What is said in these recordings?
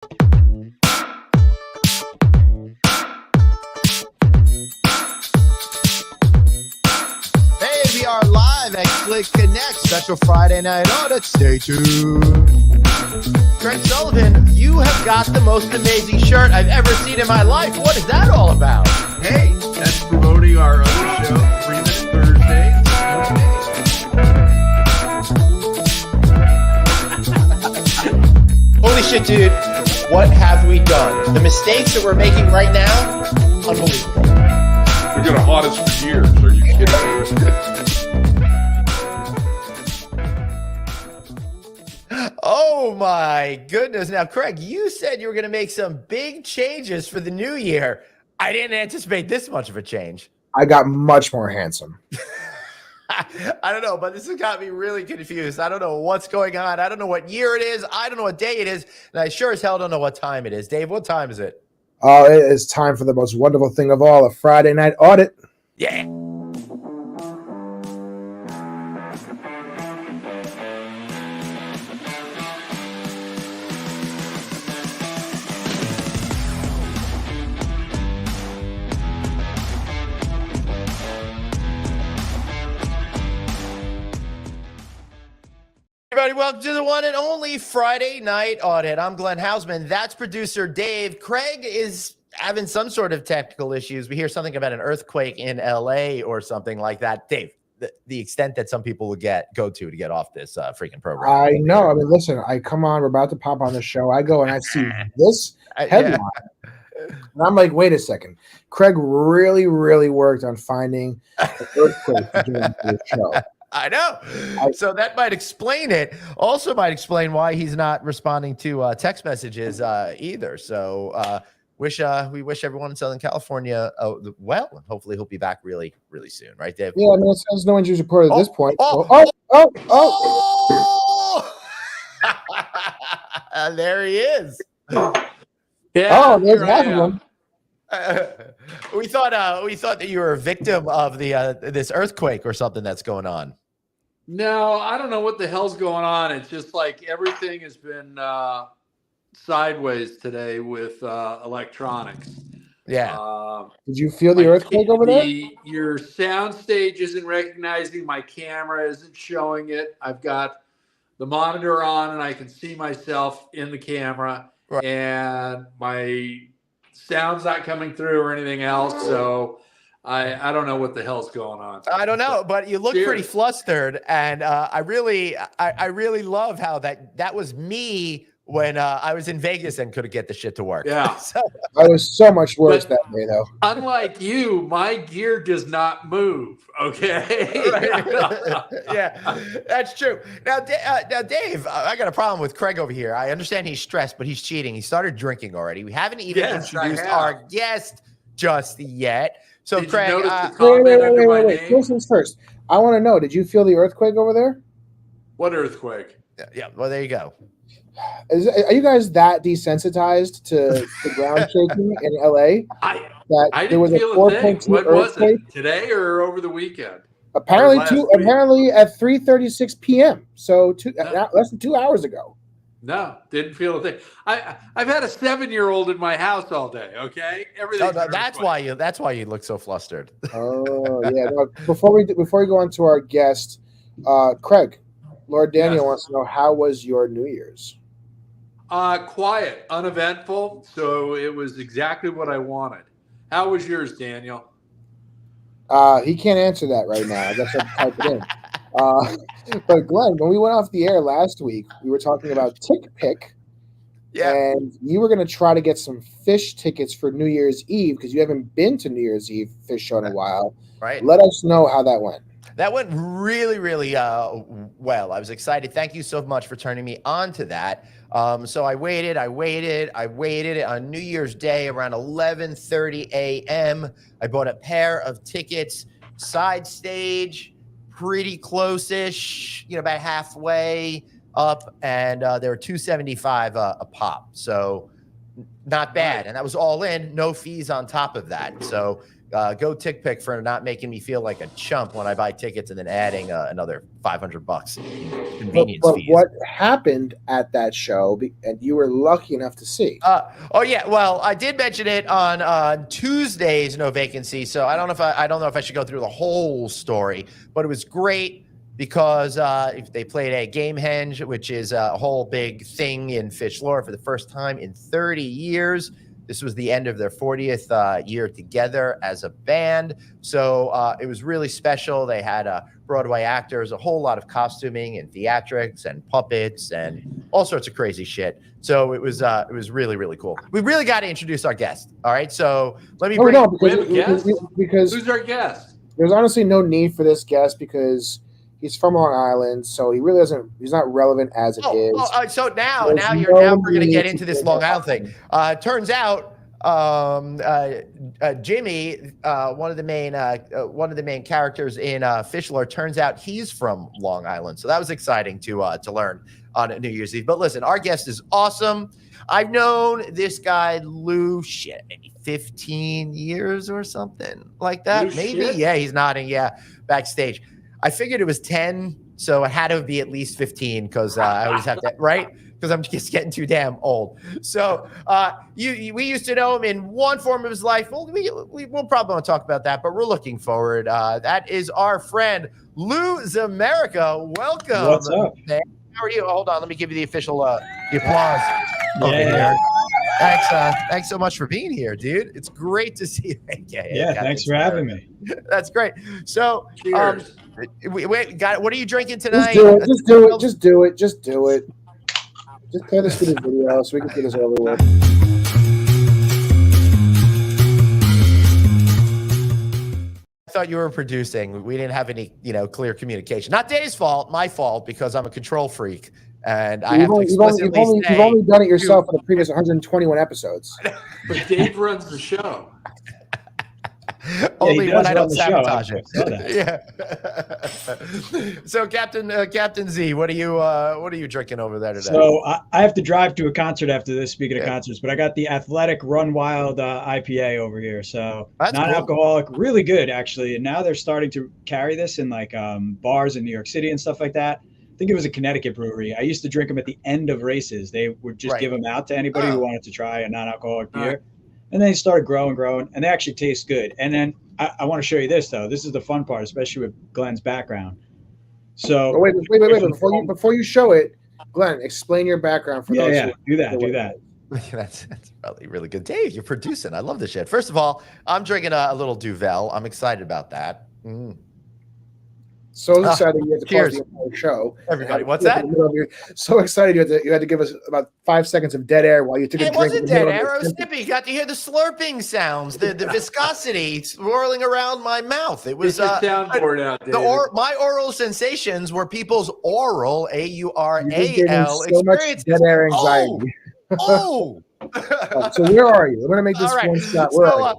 Hey, we are live at Click Connect, special Friday night audit. Stay tuned. Craig Sullivan, you have got the most amazing shirt I've ever seen in my life. What is that all about? Hey, that's promoting our other show, 3 Minute Thursday. Holy shit, dude. What have we done? The mistakes that we're making right now, unbelievable. We're going to haunt us for years. Are you kidding me? Oh my goodness. Now, Craig, you said you were going to make some big changes for the new year. I didn't anticipate this much of a change. I got much more handsome. I don't know, but this has got me really confused. I don't know what's going on. I don't know what year it is. I don't know what day it is. And I sure as hell don't know what time it is. Dave, what time is it? Oh, it is time for the most wonderful thing of all, a Friday night audit. Yeah. Everybody, welcome to the one and only Friday Night Audit. I'm Glenn Hausman. That's producer Dave. Craig is having some sort of technical issues. We hear something about an earthquake in LA or something like that. Dave, the extent that some people would go to get off this freaking program. I know. I mean, listen, I come on, we're about to pop on the show. I go and I see this headline. Yeah. And I'm like, wait a second. Craig really, really worked on finding an earthquake to do the show. I know. So that might explain it. Also might explain why he's not responding to text messages either. So we wish everyone in Southern California well, and hopefully he'll be back really, really soon. Right, Dave? Yeah, I mean, there's no injuries reported at this point. There he is. Yeah. There's half of them. We thought that you were a victim of this earthquake or something that's going on. No, I don't know what the hell's going on. It's just like everything has been sideways today with electronics. Yeah. Did you feel the earthquake over there? Your sound stage isn't recognizing my camera, isn't showing it. I've got the monitor on and I can see myself in the camera, right. And my sound's not coming through or anything else. So I don't know what the hell's going on. I don't know, but you look pretty flustered, and I really love how that was me when I was in Vegas and couldn't get the shit to work. Yeah. So, I was so much worse that day, though. Unlike you, my gear does not move. Okay. Yeah, that's true. Now, Dave, I got a problem with Craig over here. I understand he's stressed, but he's cheating. He started drinking already. We haven't even introduced our guest just yet. So, did Craig, you notice the comment under my name? First things first. I want to know, did you feel the earthquake over there? What earthquake? Yeah. Well, there you go. Are you guys that desensitized to the ground shaking in LA? I didn't feel a thing. What was it? Today or over the weekend? Apparently at 3:36 p.m. So less than 2 hours ago. No, didn't feel a thing. I've had a 7-year-old in my house all day. Okay, everything. No, that's why you look so flustered. Oh yeah. No, before we go on to our guest, Craig, Lord Daniel wants to know, how was your New Year's? Quiet, uneventful. So it was exactly what I wanted. How was yours, Daniel? He can't answer that right now. I guess I'll type it in. But Glenn, when we went off the air last week, we were talking about Tick Pick. Yeah. And you were going to try to get some fish tickets for New Year's Eve because you haven't been to New Year's Eve fish show in a while. Right. Let us know how that went. That went really, really well. I was excited. Thank you so much for turning me on to that. So I waited. On New Year's Day around 11:30 a.m. I bought a pair of tickets, side stage, pretty close-ish, about halfway up, and they were $275 a pop. So not bad. And that was all in, no fees on top of that. So Go Tick Pick for not making me feel like a chump when I buy tickets and then adding another $500 in convenience but fees. What happened at that show, and you were lucky enough to see? Oh yeah, well, I did mention it on Tuesday's No Vacancy, so I don't know if I should go through the whole story, but it was great because they played a Gamehenge, which is a whole big thing in Fish lore for the first time in 30 years. This was the end of their 40th year together as a band. So it was really special. They had Broadway actors, a whole lot of costuming and theatrics and puppets and all sorts of crazy shit. So it was really, really cool. We really got to introduce our guest. All right. So let me bring because who's our guest? There's honestly no need for this guest because he's from Long Island, so he's not relevant as it is. So now we're going to get into this Long Island thing. Turns out Jimmy, one of the main characters in Fish lore, turns out he's from Long Island. So that was exciting to learn on New Year's Eve. But listen, our guest is awesome. I've known this guy, Lou, maybe 15 years or something like that. Yeah, he's nodding. Yeah, backstage. I figured it was 10, so it had to be at least 15 because I always have to, right? Because I'm just getting too damn old. So we used to know him in one form of his life. Well, we'll probably want to talk about that, but we're looking forward. That is our friend, Lou Zameryka. Welcome. What's up? Man. How are you? Hold on. Let me give you the official the applause over here. Thanks so much for being here, dude. It's great to see you. Thanks for having me. That's great. So, cheers. What are you drinking tonight? Just do it. Just play this video so we can get this over with. I thought you were producing. We didn't have any, clear communication. Not Dave's fault, my fault, because I'm a control freak. And I have to explicitly say... You've only done it yourself for the previous 121 episodes. But Dave runs the show. Only when I don't sabotage it. Yeah. So, Captain Z, what are you drinking over there today? So I have to drive to a concert after this. Speaking of concerts, but I got the Athletic Run Wild IPA over here. So that's non-alcoholic, cool. Really good actually. And now they're starting to carry this in like bars in New York City and stuff like that. I think it was a Connecticut brewery. I used to drink them at the end of races. They would just give them out to anybody who wanted to try a non-alcoholic beer. And then they started growing, and they actually taste good. And then I want to show you this, though. This is the fun part, especially with Glenn's background. So wait. Before you show it, Glenn, explain your background for those. Yeah, do that. That's probably really good. Dave, you're producing. I love this shit. First of all, I'm drinking a little Duvel. I'm excited about that. So excited you had to pause the entire show. Everybody, what's that? So excited you had to give us about 5 seconds of dead air while you took a drink. It wasn't dead air. I was sipping. You got to hear the slurping sounds, the viscosity swirling around my mouth. It was soundboard out, my oral sensations were people's oral AURAL so much dead air anxiety. So where are you? I'm gonna make this one shot. Where are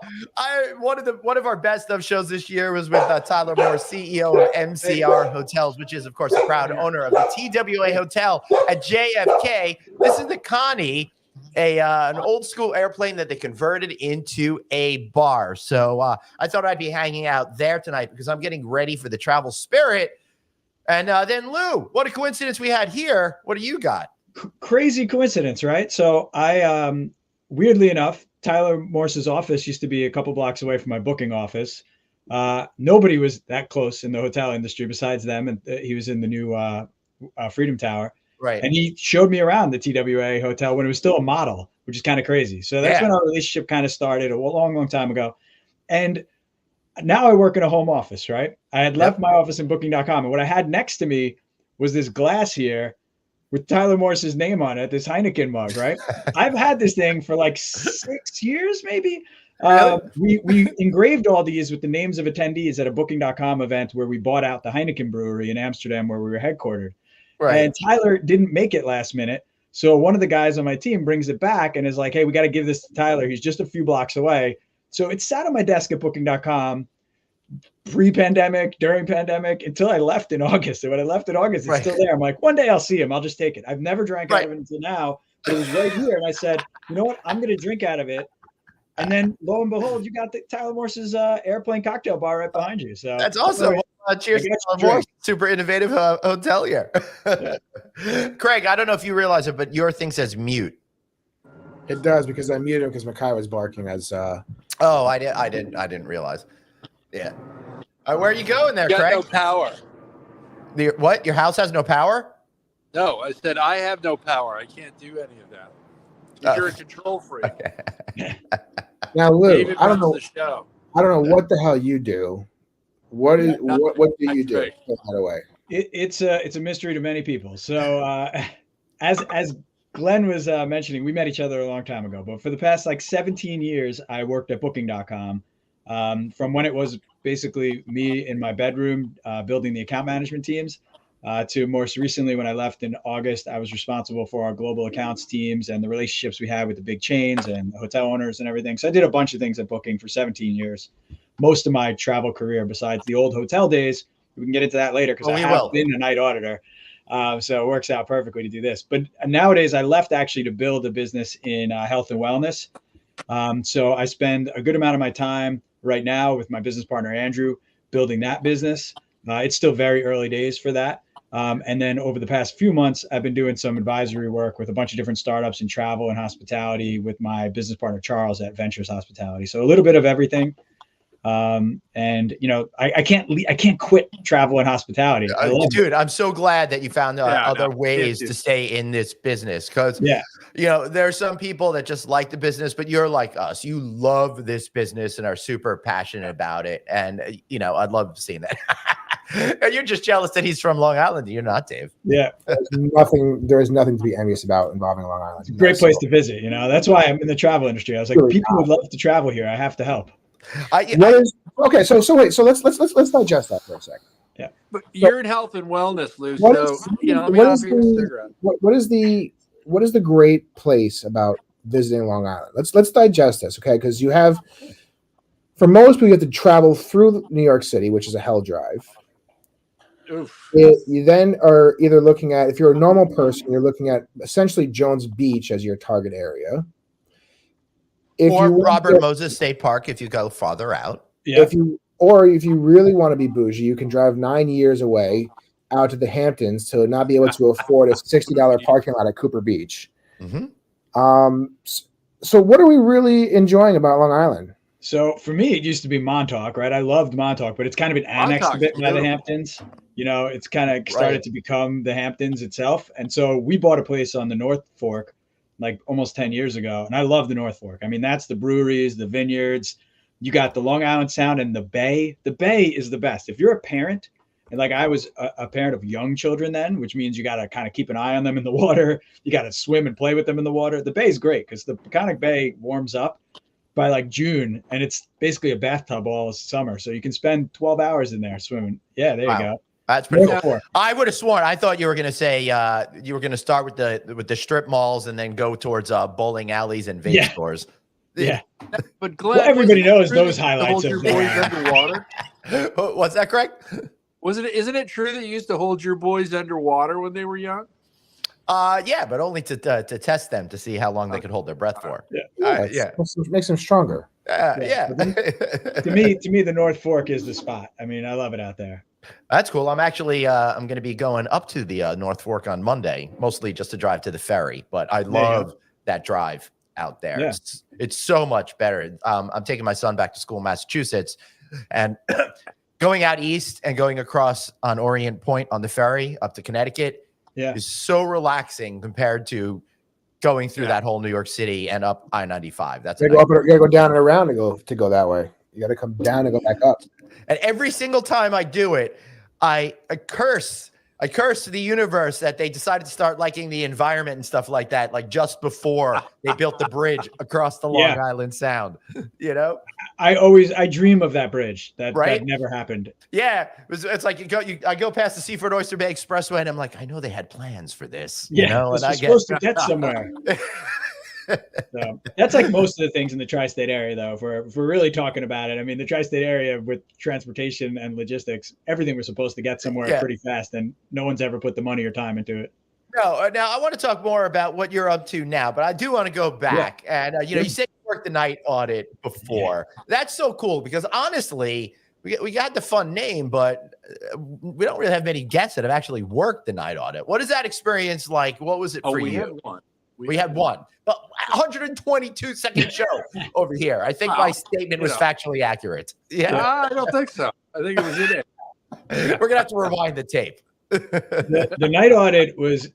you? One of our best of shows this year was with Tyler Moore, CEO of MCR Hotels, which is of course the proud owner of the TWA Hotel at JFK. This is the Connie, an old school airplane that they converted into a bar. So I thought I'd be hanging out there tonight because I'm getting ready for the Travel Spirit. And then Lou, what a coincidence we had here. What do you got? Crazy coincidence, right? So I, weirdly enough, Tyler Morse's office used to be a couple blocks away from my booking office. Nobody was that close in the hotel industry besides them. And he was in the new Freedom Tower. Right. And he showed me around the TWA hotel when it was still a model, which is kind of crazy. So that's when our relationship kind of started a long time ago. And now I work in a home office, right? I had left my office in booking.com. And what I had next to me was this glass here with Tyler Morse's name on it, this Heineken mug, right? I've had this thing for like 6 years, maybe. Really? We engraved all these with the names of attendees at a booking.com event where we bought out the Heineken brewery in Amsterdam where we were headquartered. Right. And Tyler didn't make it last minute. So one of the guys on my team brings it back and is like, hey, we got to give this to Tyler. He's just a few blocks away. So it sat on my desk at booking.com pre-pandemic, during pandemic, until I left in August. And when I left in August, it's still there. I'm like, one day I'll see him. I'll just take it. I've never drank out of it until now, but it was right here. And I said, you know what? I'm going to drink out of it. And then lo and behold, you got the Tyler Morse's airplane cocktail bar right behind you. So that's awesome. Cheers to Tyler Morse, super innovative hotelier. Yeah. Craig, I don't know if you realize it, but your thing says mute. It does, because I muted him because Makai was barking as. Oh, I didn't realize. Yeah. Where are you going there, Craig? No power. What? Your house has no power? No, I said I have no power. I can't do any of that. Because you're a control freak. Okay. Now, Lou, David I don't know. runs the show. I don't know what the hell you do. What do you do? Right. By the way, it's a mystery to many people. So as Glenn was mentioning, we met each other a long time ago, but for the past like 17 years, I worked at Booking.com. From when it was basically me in my bedroom building the account management teams, to most recently when I left in August, I was responsible for our global accounts teams and the relationships we had with the big chains and the hotel owners and everything. So I did a bunch of things at Booking for 17 years. Most of my travel career, besides the old hotel days, we can get into that later because I have been a night auditor. So it works out perfectly to do this. But nowadays, I left actually to build a business in health and wellness. So I spend a good amount of my time right now with my business partner, Andrew, building that business. It's still very early days for that. And then over the past few months, I've been doing some advisory work with a bunch of different startups in travel and hospitality with my business partner, Charles, at Ventures Hospitality. So a little bit of everything. And you know, I can't quit travel and hospitality. Dude, I'm so glad that you found other ways to stay in this business, because you know, there's some people that just like the business, but you're like us. You love this business and are super passionate about it. And you know, I'd love seeing that. And you're just jealous that he's from Long Island. You're not, Dave. Yeah. There is nothing to be envious about involving Long Island. It's a great place to visit. You know, that's why I'm in the travel industry. I was like, people would love to travel here. I have to help. Okay, so wait, so let's digest that for a second. Yeah, but you're in health and wellness, Lou. So you know, let me offer you a cigarette. What is the great place about visiting Long Island? Let's digest this, okay? Because you have, for most people, you have to travel through New York City, which is a hell drive. You then are either looking at, if you're a normal person, you're looking at essentially Jones Beach as your target area. Or Robert Moses State Park if you go farther out. Yeah. If you really want to be bougie, you can drive 9 years away out to the Hamptons to not be able to afford a $60 parking lot at Cooper Beach. Mm-hmm. So what are we really enjoying about Long Island? So for me, it used to be Montauk, right? I loved Montauk, but it's kind of been annexed a bit by the Hamptons. You know, it's kind of started to become the Hamptons itself. And so we bought a place on the North Fork like almost 10 years ago. And I love the North Fork. I mean, that's the breweries, the vineyards. You got the Long Island Sound and the Bay. The Bay is the best. If you're a parent, and like I was a parent of young children then, which means you got to kind of keep an eye on them in the water. You got to swim and play with them in the water. The Bay is great because the Peconic Bay warms up by like June, and it's basically a bathtub all summer. So you can spend 12 hours in there swimming. Yeah, there you go. That's pretty cool. I would have sworn. I thought you were going to say you were going to start with the strip malls and then go towards bowling alleys and vape stores. Yeah, but Glenn, everybody knows those highlights. Hold your boys underwater. What's that, Craig? Isn't it true that you used to hold your boys underwater when they were young? Yeah, but only to test them to see how long they could hold their breath for. Makes them stronger. To me, the North Fork is the spot. I mean, I love it out there. That's cool. I'm actually I'm going to be going up to the North Fork on Monday, mostly just to drive to the ferry. But I love that drive out there. Yeah. It's so much better. I'm taking my son back to school in Massachusetts, and going out east and going across on Orient Point on the ferry up to Connecticut is so relaxing compared to going through that whole New York City and up I-95. That's you gotta go down and around to go that way. You got to come down and go back up. And every single time I do it, I curse the universe that they decided to start liking the environment and stuff like that, like just before they built the bridge across the Long Island Sound. You know, I dream of that bridge. That never happened. Yeah, it's like I go past the Seaford Oyster Bay Expressway, and I'm like, I know they had plans for this. Yeah, you know, and I supposed to get somewhere. So that's like most of the things in the tri-state area, though. If we're really talking about it, I mean, the tri-state area with transportation and logistics, everything was supposed to get somewhere pretty fast, and no one's ever put the money or time into it. No, now I want to talk more about what you're up to now, but I do want to go back. And, you said you worked the night audit before. That's so cool because honestly, we got the fun name, but we don't really have many guests that have actually worked the night audit. What is that experience like? What was it for you? Had one. We had one, but 122-second show over here. I think my statement was factually accurate. Yeah, I don't think so. I think it was in it. We're gonna have to rewind the tape. The night audit was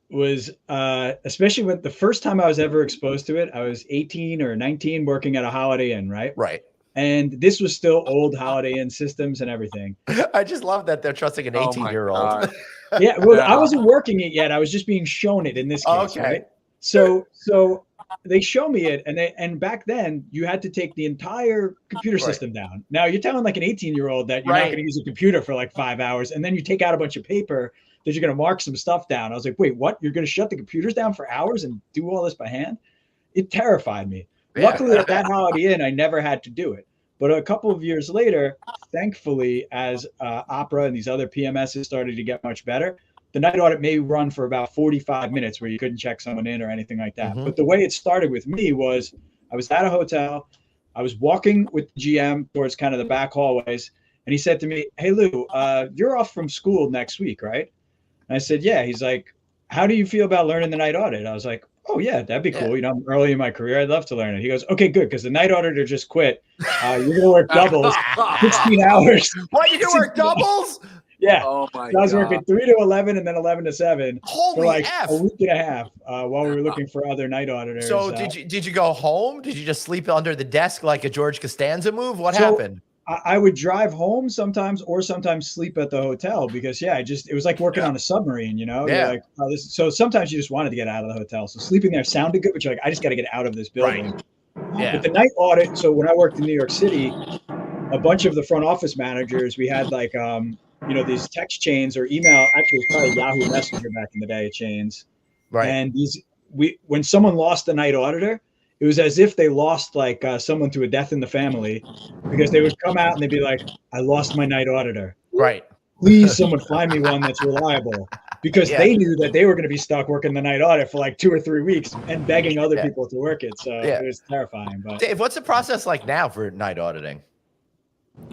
especially when the first time I was ever exposed to it, I was 18 or 19 working at a Holiday Inn, right? Right. And this was still old Holiday Inn systems and everything. I just love that they're trusting an 18-year-old. Yeah, well, I wasn't working it yet. I was just being shown it in this case, right? So they show me it, and back then you had to take the entire computer system down. Now you're telling like an 18-year-old that you're not going to use a computer for like 5 hours, and then you take out a bunch of paper that you're going to mark some stuff down. I was like, wait, what? You're going to shut the computers down for hours and do all this by hand? It terrified me. Yeah. Luckily, at that Holiday Inn, I never had to do it. But a couple of years later, thankfully, as Opera and these other PMSs started to get much better, the night audit may run for about 45 minutes where you couldn't check someone in or anything like that. But the way it started with me was I was at a hotel. I was walking with the GM towards kind of the back hallways. And he said to me, hey, Lou, you're off from school next week, right? And I said, yeah. He's like, how do you feel about learning the night audit? I was like, oh, yeah, that'd be cool. I'm early in my career. I'd love to learn it. He goes, okay, good. Because the night auditor just quit. You're going to work doubles, 16 hours. What, you do work doubles? Yeah. Oh my so I was working 3 to 11 and then 11 to 7 Holy for like F. a week and a half while we were looking for other night auditors. So did you go home? Did you just sleep under the desk like a George Costanza move? What happened? I would drive home sometimes or sometimes sleep at the hotel because it was like working on a submarine, Yeah. You're like, so sometimes you just wanted to get out of the hotel. So sleeping there sounded good, but you're like, I just got to get out of this building. Right. Yeah. But the night audit. So when I worked in New York City, a bunch of the front office managers, we had like, these text chains or email, actually it was probably Yahoo Messenger back in the day, chains. Right. And when someone lost a night auditor, it was as if they lost like someone to a death in the family because they would come out and they'd be like, I lost my night auditor. Right. Please someone find me one that's reliable because they knew that they were going to be stuck working the night audit for like 2 or 3 weeks and begging other people to work it. So it was terrifying. But Dave, what's the process like now for night auditing?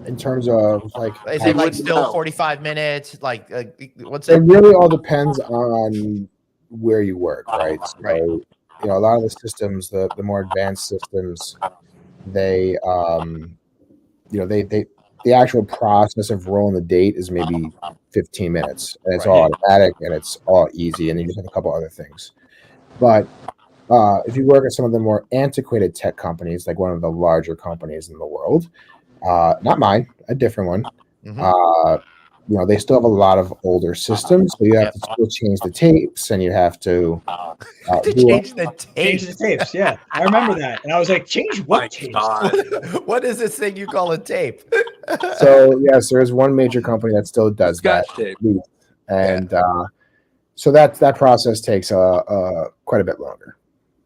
In terms of like, is it like still 45 minutes? Like, what's it? It really all depends on where you work, right? So, a lot of the systems, the more advanced systems, they, the actual process of rolling the date is maybe 15 minutes, and it's all automatic and it's all easy, and then you just have a couple other things. But if you work at some of the more antiquated tech companies, like one of the larger companies in the world. Not mine, a different one. They still have a lot of older systems, so you have to still change the tapes, and you have to change the tapes. Yeah, I remember that, and I was like, "Change what tapes? What is this thing you call a tape?" So yes, there is one major company that still does that, and so that process takes quite a bit longer.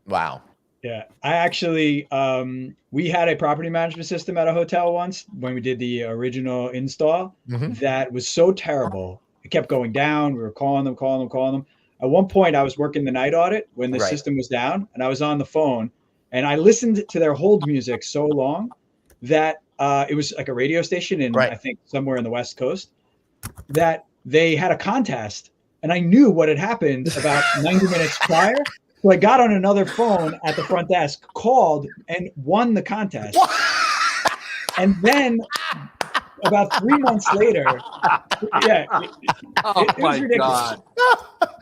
Wow. Yeah, I actually, we had a property management system at a hotel once when we did the original install that was so terrible. It kept going down. We were calling them. At one point, I was working the night audit when the system was down, and I was on the phone, and I listened to their hold music so long that it was like a radio station in, I think, somewhere in the West Coast, that they had a contest, and I knew what had happened about 90 minutes prior. So I got on another phone at the front desk, called, and won the contest. And then about 3 months later, it was ridiculous. God.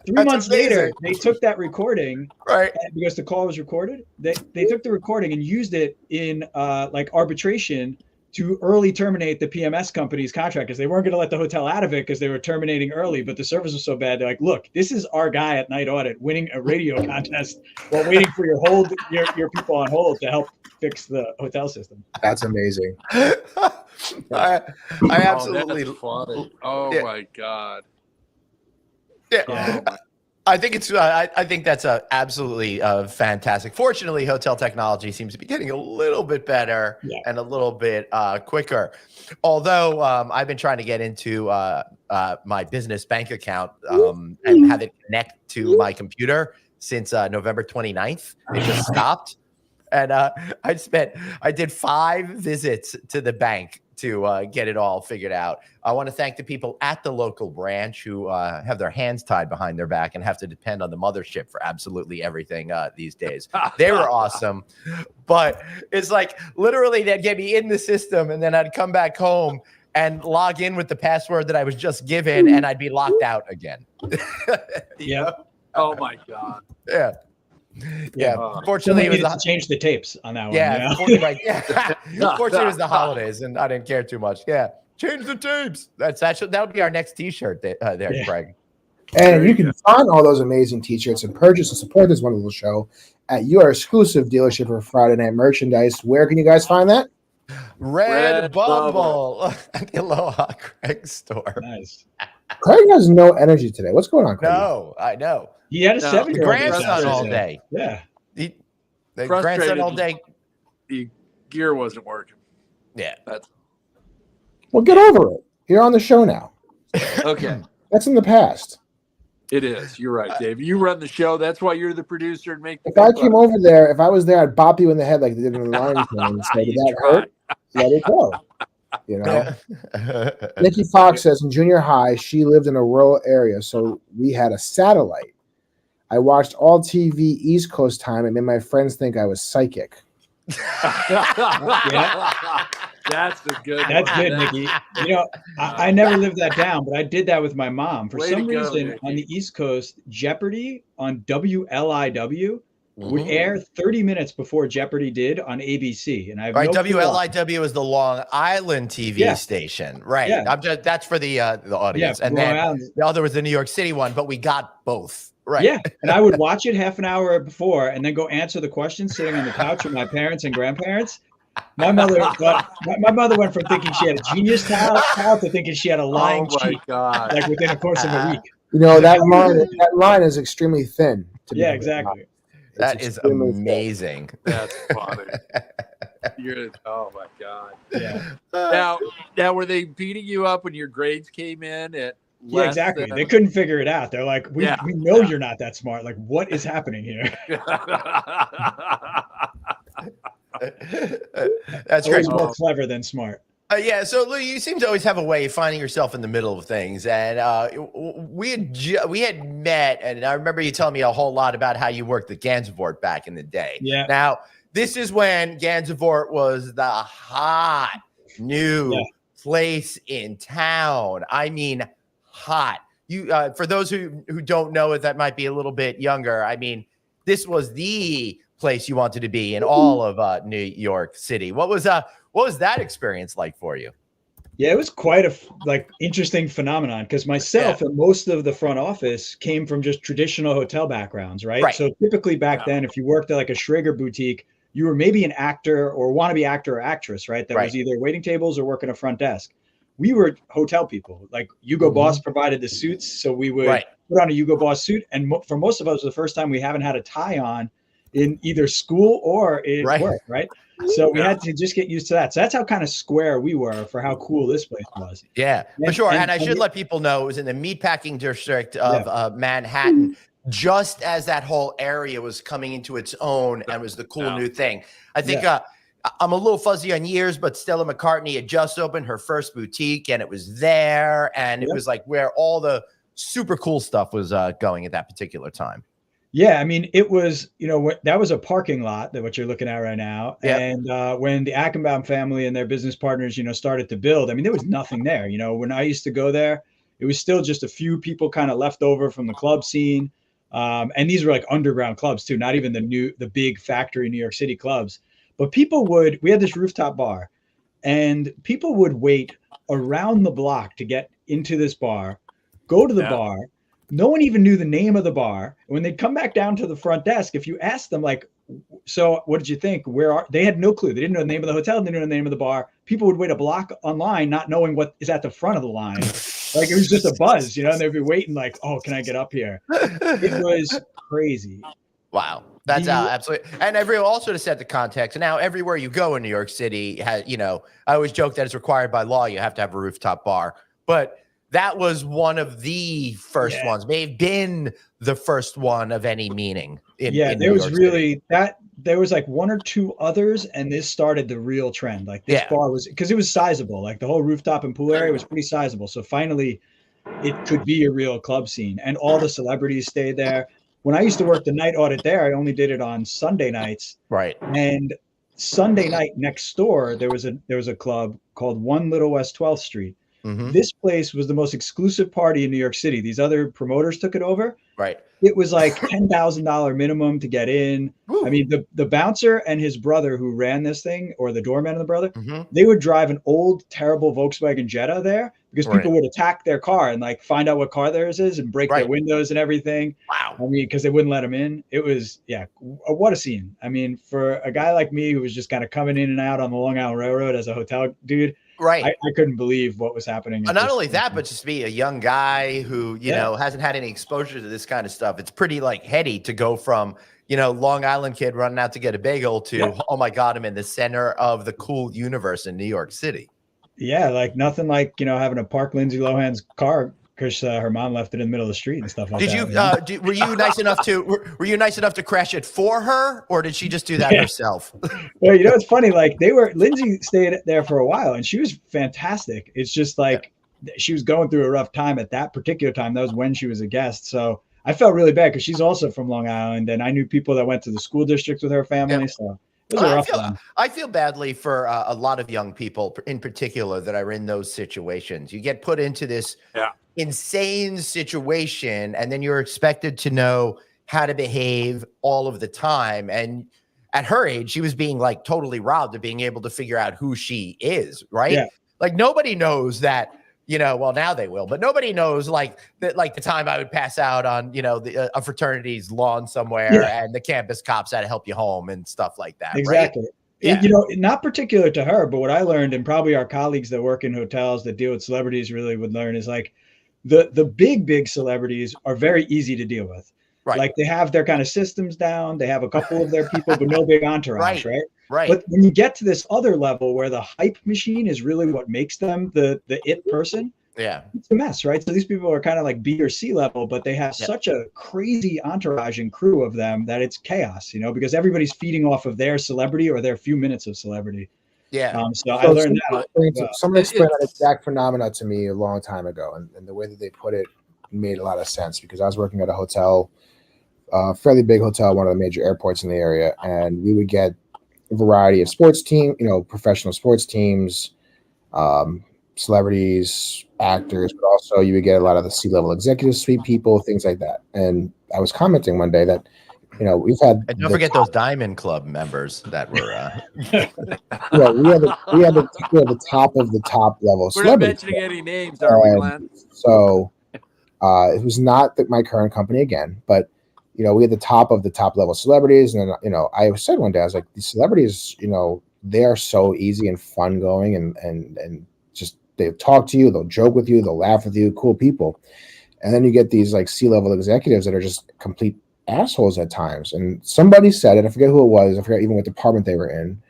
3 months later, they took that recording, because the call was recorded. They took the recording and used it in like arbitration to early terminate the PMS company's contract because they weren't going to let the hotel out of it because they were terminating early, but the service was so bad. They're like, look, this is our guy at night audit winning a radio contest while waiting for your people on hold to help fix the hotel system. That's amazing. I absolutely funny. Oh my God. Yeah. I think it's. I think that's absolutely fantastic. Fortunately, hotel technology seems to be getting a little bit better and a little bit quicker. Although I've been trying to get into my business bank account and have it connect to my computer since November 29th. It just stopped, and I did 5 visits to the bank to get it all figured out. I want to thank the people at the local branch who have their hands tied behind their back and have to depend on the mothership for absolutely everything these days. They were awesome, but it's like literally they'd get me in the system and then I'd come back home and log in with the password that I was just given and I'd be locked out again. Yeah. Oh my God. Yeah. Yeah, fortunately, it was to change the tapes on that one. Yeah, Yeah. Fortunately, it was the holidays, and I didn't care too much. Yeah, change the tapes. That'll be our next T-shirt there, Craig. And you can find all those amazing T-shirts and purchase and support this wonderful show at your exclusive dealership for Friday Night Merchandise. Where can you guys find that? Redbubble at the Aloha Craig store. Nice. Craig has no energy today. What's going on, Craig? No, I know. He had a 7-year-old grandson all day. Yeah. The grandson all day. The gear wasn't working. Yeah. Well, get over it. You're on the show now. Okay. That's in the past. It is. You're right, Dave. You run the show. That's why you're the producer and make the If I came over there, if I was there, I'd bop you in the head like they did in the Lion King and say, did that hurt? Let it go. You know? Nikki Fox says in junior high, she lived in a rural area, so we had a satellite. I watched all TV East Coast time and made my friends think I was psychic. That's a good That's one. good, Nikki. You know, I never lived that down, but I did that with my mom. For Way some to go, reason, Nikki. on the East Coast, Jeopardy on WLIW would air 30 minutes before Jeopardy did on ABC. And I have no clue why. WLIW is the Long Island TV station, right? Yeah. That's for the audience, Yeah, and Long then Island. the other was the New York City one, but we got both, right? Yeah, and I would watch it half an hour before and then go answer the questions sitting on the couch with my parents and grandparents. My mother went from thinking she had a genius child to thinking she had a lying cheek, God. like within a course of a week. You know, that line is extremely thin. Yeah, exactly. That is amazing. That's funny. Oh my God. Yeah. Now, were they beating you up when your grades came in at? Yeah, exactly. They couldn't figure it out. They're like, we know you're not that smart. Like, what is happening here? That's great. More clever than smart. Yeah, so Lou, you seem to always have a way of finding yourself in the middle of things, and we had met, and I remember you telling me a whole lot about how you worked at Gansevoort back in the day. Yeah. Now, this is when Gansevoort was the hot new place in town. I mean, hot. You for those who don't know it, that might be a little bit younger. I mean, this was the place you wanted to be in all of New York City. What was that experience like for you? Yeah, it was quite a interesting phenomenon because myself and most of the front office came from just traditional hotel backgrounds, right? So typically back then, if you worked at like a Schrager boutique, you were maybe an actor or wannabe actor or actress, right? That was either waiting tables or working a front desk. We were hotel people. Like Hugo Boss provided the suits, so we would put on a Hugo Boss suit. And for most of us, it was the first time we haven't had a tie on in either school or in work, right? So we had to just get used to that. So that's how kind of square we were for how cool this place was. Yeah, for sure. And I should let people know it was in the meatpacking district of Manhattan, just as that whole area was coming into its own and was the cool new thing. I think I'm a little fuzzy on years, but Stella McCartney had just opened her first boutique and it was there. And it was like where all the super cool stuff was going at that particular time. Yeah, I mean, it was, that was a parking lot that what you're looking at right now. And when the Achenbaum family and their business partners, started to build, I mean, there was nothing there. When I used to go there, it was still just a few people kind of left over from the club scene. And these were like underground clubs too, not even the big factory New York City clubs. But we had this rooftop bar and people would wait around the block to get into this bar, go to the bar. No one even knew the name of the bar. When they'd come back down to the front desk, if you asked them, like, so what did you think? They had no clue. They didn't know the name of the hotel. They didn't know the name of the bar. People would wait a block online, not knowing what is at the front of the line. Like it was just a buzz, and they'd be waiting like, oh, can I get up here? It was crazy. Wow. That's absolutely. And also to set the context, now everywhere you go in New York City has, I always joke that it's required by law. You have to have a rooftop bar, but that was one of the first ones, may have been the first one of any meaning. There was really that. There was like one or two others, and this started the real trend. Like this bar was, because it was sizable. Like the whole rooftop and pool area was pretty sizable. So finally, it could be a real club scene, and all the celebrities stayed there. When I used to work the night audit there, I only did it on Sunday nights. Right. And Sunday night next door, there was a club called One Little West 12th Street. Mm-hmm. This place was the most exclusive party in New York City. These other promoters took it over. Right. It was like $10,000 minimum to get in. Woo. I mean, the bouncer and his brother who ran this thing, or the doorman and the brother, they would drive an old, terrible Volkswagen Jetta there because people would attack their car and like find out what car theirs is and break their windows and everything. Wow. I mean, because they wouldn't let them in. It was, what a scene. I mean, for a guy like me who was just kind of coming in and out on the Long Island Railroad as a hotel dude, right. I couldn't believe what was happening. Not only that, but just to be a young guy who, hasn't had any exposure to this kind of stuff. It's pretty like heady to go from, Long Island kid running out to get a bagel to, oh my God, I'm in the center of the cool universe in New York City. Yeah. Like nothing like, having to park Lindsay Lohan's car because her mom left it in the middle of the street and stuff like that. Were you nice enough to crash it for her, or did she just do that herself? Well, it's funny. Like Lindsay stayed there for a while and she was fantastic. It's just like she was going through a rough time at that particular time. That was when she was a guest. So I felt really bad because she's also from Long Island and I knew people that went to the school district with her family. Yeah. So it was a rough one. I feel badly for a lot of young people in particular that are in those situations. You get put into this insane situation and then you're expected to know how to behave all of the time. And at her age, she was being like totally robbed of being able to figure out who she is, right? Yeah. Like nobody knows that, well, now they will, but nobody knows like that, like the time I would pass out on, a fraternity's lawn somewhere and the campus cops had to help you home and stuff like that. Exactly. Right? Yeah. Not particular to her, but what I learned, and probably our colleagues that work in hotels that deal with celebrities really would learn, is like the big celebrities are very easy to deal with. Right. Like they have their kind of systems down. They have a couple of their people, but no big entourage, right? Right. But when you get to this other level where the hype machine is really what makes them the it person, it's a mess, right? So these people are kind of like B or C level, but they have such a crazy entourage and crew of them that it's chaos, because everybody's feeding off of their celebrity or their few minutes of celebrity. Yeah. So I learned that. Someone explained that exact phenomena to me a long time ago, and the way that they put it made a lot of sense because I was working at a hotel, fairly big hotel, one of the major airports in the area, and we would get a variety of sports team, professional sports teams, celebrities, actors, but also you would get a lot of the C-level executive suite people, things like that. And I was commenting one day that, we've had, and don't forget those Diamond Club members that were, we had the top of the top level. We're not mentioning any names, are we, Glenn? So it was not my current company again, but we had the top of the top level celebrities. And then, I said one day, I was like, these celebrities, they are so easy and fun going and just, they'll talk to you, they'll joke with you, they'll laugh with you, cool people. And then you get these like C-level executives that are just complete assholes at times. And somebody said it, I forget who it was, I forget even what department they were in.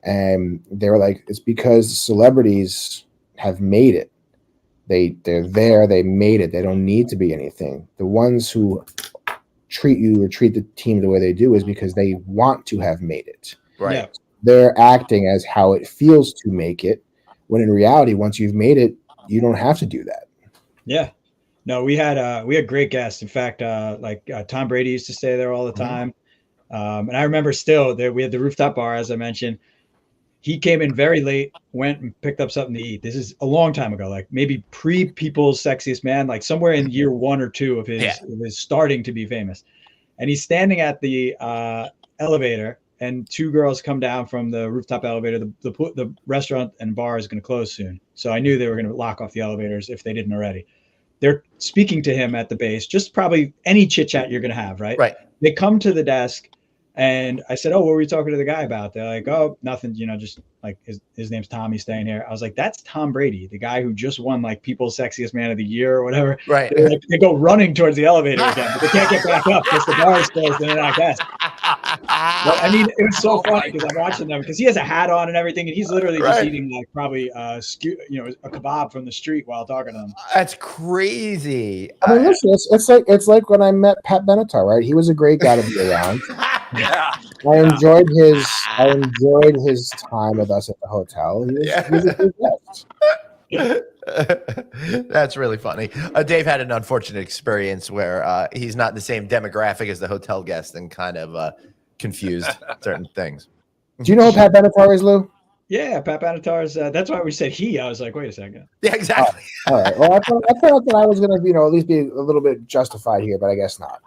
And they were like, it's because celebrities have made it. They're there, they made it. They don't need to be anything. The ones who treat you or treat the team the way they do is because they want to have made it. Right. Yeah. They're acting as how it feels to make it, when in reality, once you've made it, you don't have to do that. Yeah. No, we had great guests. In fact, Tom Brady used to stay there all the time. And I remember still that we had the rooftop bar, as I mentioned. He came in very late, went and picked up something to eat. This is a long time ago, like maybe pre-People's Sexiest Man, like somewhere in year 1 or 2 of his starting to be famous. And he's standing at the elevator, and 2 girls come down from the rooftop elevator. The restaurant and bar is going to close soon. So I knew they were going to lock off the elevators if they didn't already. They're speaking to him at the base, just probably any chit chat you're going to have, right? Right. They come to the desk And I said, "Oh, what were you talking to the guy about?" They're like, "Oh, nothing, just like his name's Tommy staying here." I was like, "That's Tom Brady, the guy who just won like People's Sexiest Man of the Year or whatever." Right. Like, they go running towards the elevator again, but they can't get back up because the bar is closed and they're not guests. But I mean, it was so funny because I'm watching them because he has a hat on and everything, and he's literally just eating like probably a kebab from the street while talking to them. That's crazy. I mean, listen, it's like when I met Pat Benatar, right? He was a great guy to be around. Yeah. I enjoyed his time with us at the hotel. He was a good guest. That's really funny. Dave had an unfortunate experience where he's not the same demographic as the hotel guest and kind of confused certain things. Do you know who Pat Benatar is, Lou? Yeah, Pat Benatar's. That's why we said he. I was like, wait a second. Yeah, exactly. Oh, all right. Well, I thought that I was going to, at least be a little bit justified here, but I guess not.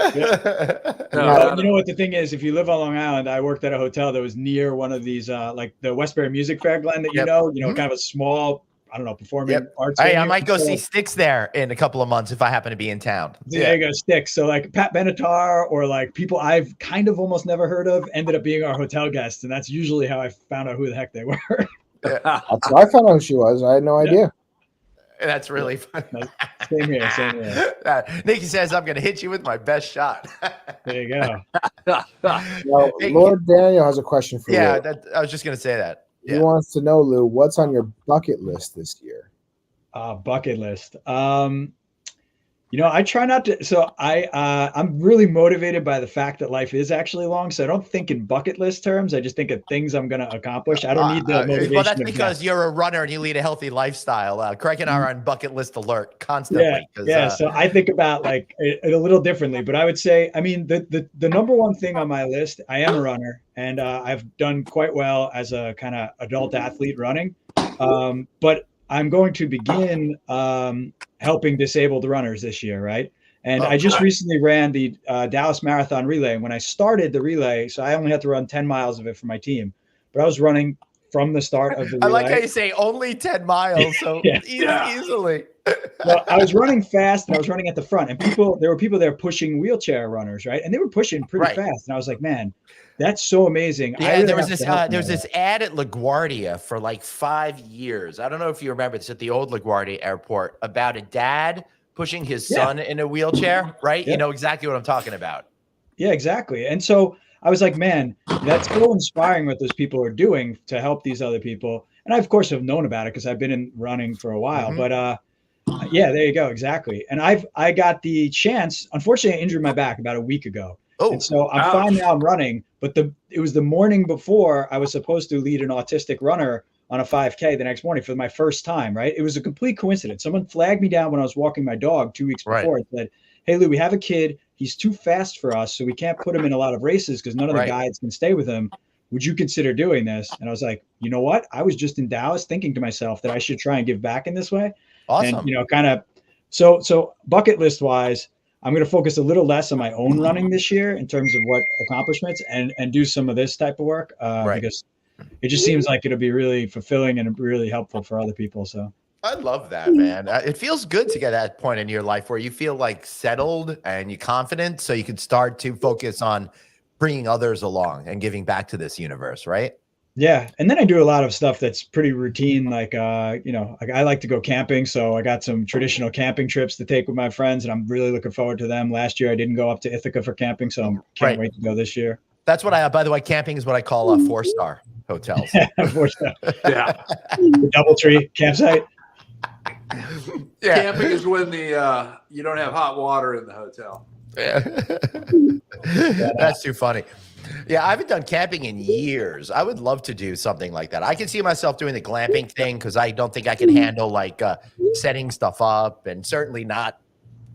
Well, you know what the thing is, if you live on Long Island, I worked at a hotel that was near one of these like the Westbury Music Fair, Glenn, that kind of a small, I don't know, performing arts. Hey, I might go see Styx there in a couple of months if I happen to be in town. There you go, Styx. So like Pat Benatar or like people I've kind of almost never heard of ended up being our hotel guests, and that's usually how I found out who the heck they were. That's how I found out who she was. I had no idea. That's really funny. Same here. Nikki says, I'm going to hit you with my best shot. There you go. Now, Lord Daniel has a question for you. Yeah, I was just going to say that. He wants to know, Lou, what's on your bucket list this year? Bucket list. I try not to. So I'm really motivated by the fact that life is actually long. So I don't think in bucket list terms. I just think of things I'm going to accomplish. I don't need the motivation. Well, that's because you're a runner and you lead a healthy lifestyle. Craig and I are on bucket list alert constantly. Yeah. So I think about like it a little differently, but I would say, I mean, the number one thing on my list, I am a runner and I've done quite well as a kind of adult athlete running. But I'm going to begin helping disabled runners this year, right? And I just recently ran the Dallas Marathon Relay. And when I started the relay, so I only had to run 10 miles of it for my team, but I was running from the start of the relay. I like how you say only 10 miles, so easily. Well, I was running fast and I was running at the front, and there were people there pushing wheelchair runners, right? And they were pushing pretty fast. And I was like, man, that's so amazing. Yeah, really there was this ad at LaGuardia for like 5 years. I don't know if you remember this at the old LaGuardia airport about a dad pushing his son in a wheelchair, right? You know exactly what I'm talking about. Yeah, exactly. And so I was like, man, that's so inspiring what those people are doing to help these other people. And I, of course, have known about it because I've been in running for a while. But yeah, there you go. Exactly. And I got the chance. Unfortunately, I injured my back about a week ago. Oh, and so I'm fine now. I'm running. But it was the morning before I was supposed to lead an autistic runner on a 5K the next morning for my first time, right? It was a complete coincidence. Someone flagged me down when I was walking my dog 2 weeks before and said, hey, Lou, we have a kid. He's too fast for us, so we can't put him in a lot of races because none of the guides can stay with him. Would you consider doing this? And I was like, you know what? I was just in Dallas thinking to myself that I should try and give back in this way. Awesome. And, kind of so bucket list wise, I'm going to focus a little less on my own running this year in terms of what accomplishments and do some of this type of work because it just seems like it'll be really fulfilling and really helpful for other people. So I love that, man. It feels good to get that point in your life where you feel like settled and you're confident so you can start to focus on bringing others along and giving back to this universe, right? Yeah. And then I do a lot of stuff that's pretty routine. Like, like I like to go camping. So I got some traditional camping trips to take with my friends and I'm really looking forward to them. Last year, I didn't go up to Ithaca for camping. So I can't wait to go this year. That's what by the way, camping is what I call 4-star hotels. 4-star. Yeah. The DoubleTree campsite. Yeah. Camping is when you don't have hot water in the hotel. Yeah. That's too funny. Yeah, I haven't done camping in years. I would love to do something like that. I can see myself doing the glamping thing because I don't think I can handle like setting stuff up and certainly not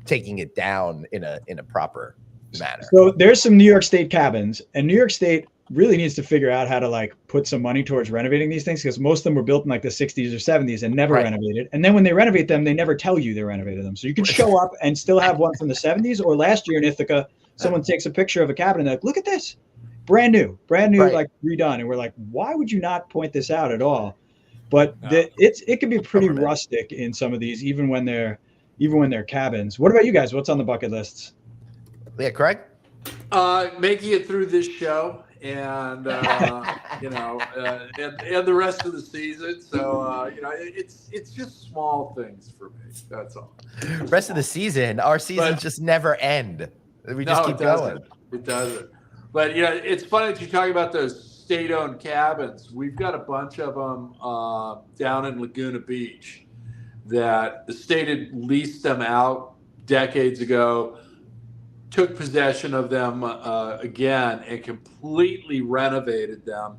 taking it down in a proper manner. So there's some New York State cabins, and New York State really needs to figure out how to like put some money towards renovating these things because most of them were built in like the 60s or 70s and never renovated. And then when they renovate them, they never tell you they renovated them. So you can show up and still have one from the 70s, or last year in Ithaca, someone takes a picture of a cabin and they're like, look at this. Brand new, like redone. And we're like, why would you not point this out at all? But it can be pretty rustic in some of these, even when they're cabins. What about you guys? What's on the bucket lists? Yeah, Craig? Making it through this show and and the rest of the season. So it's just small things for me. That's all. Rest of the season, our seasons just never end. We just keep going. It doesn't. But it's funny that you talk about those state-owned cabins. We've got a bunch of them down in Laguna Beach that the state had leased them out decades ago, took possession of them again and completely renovated them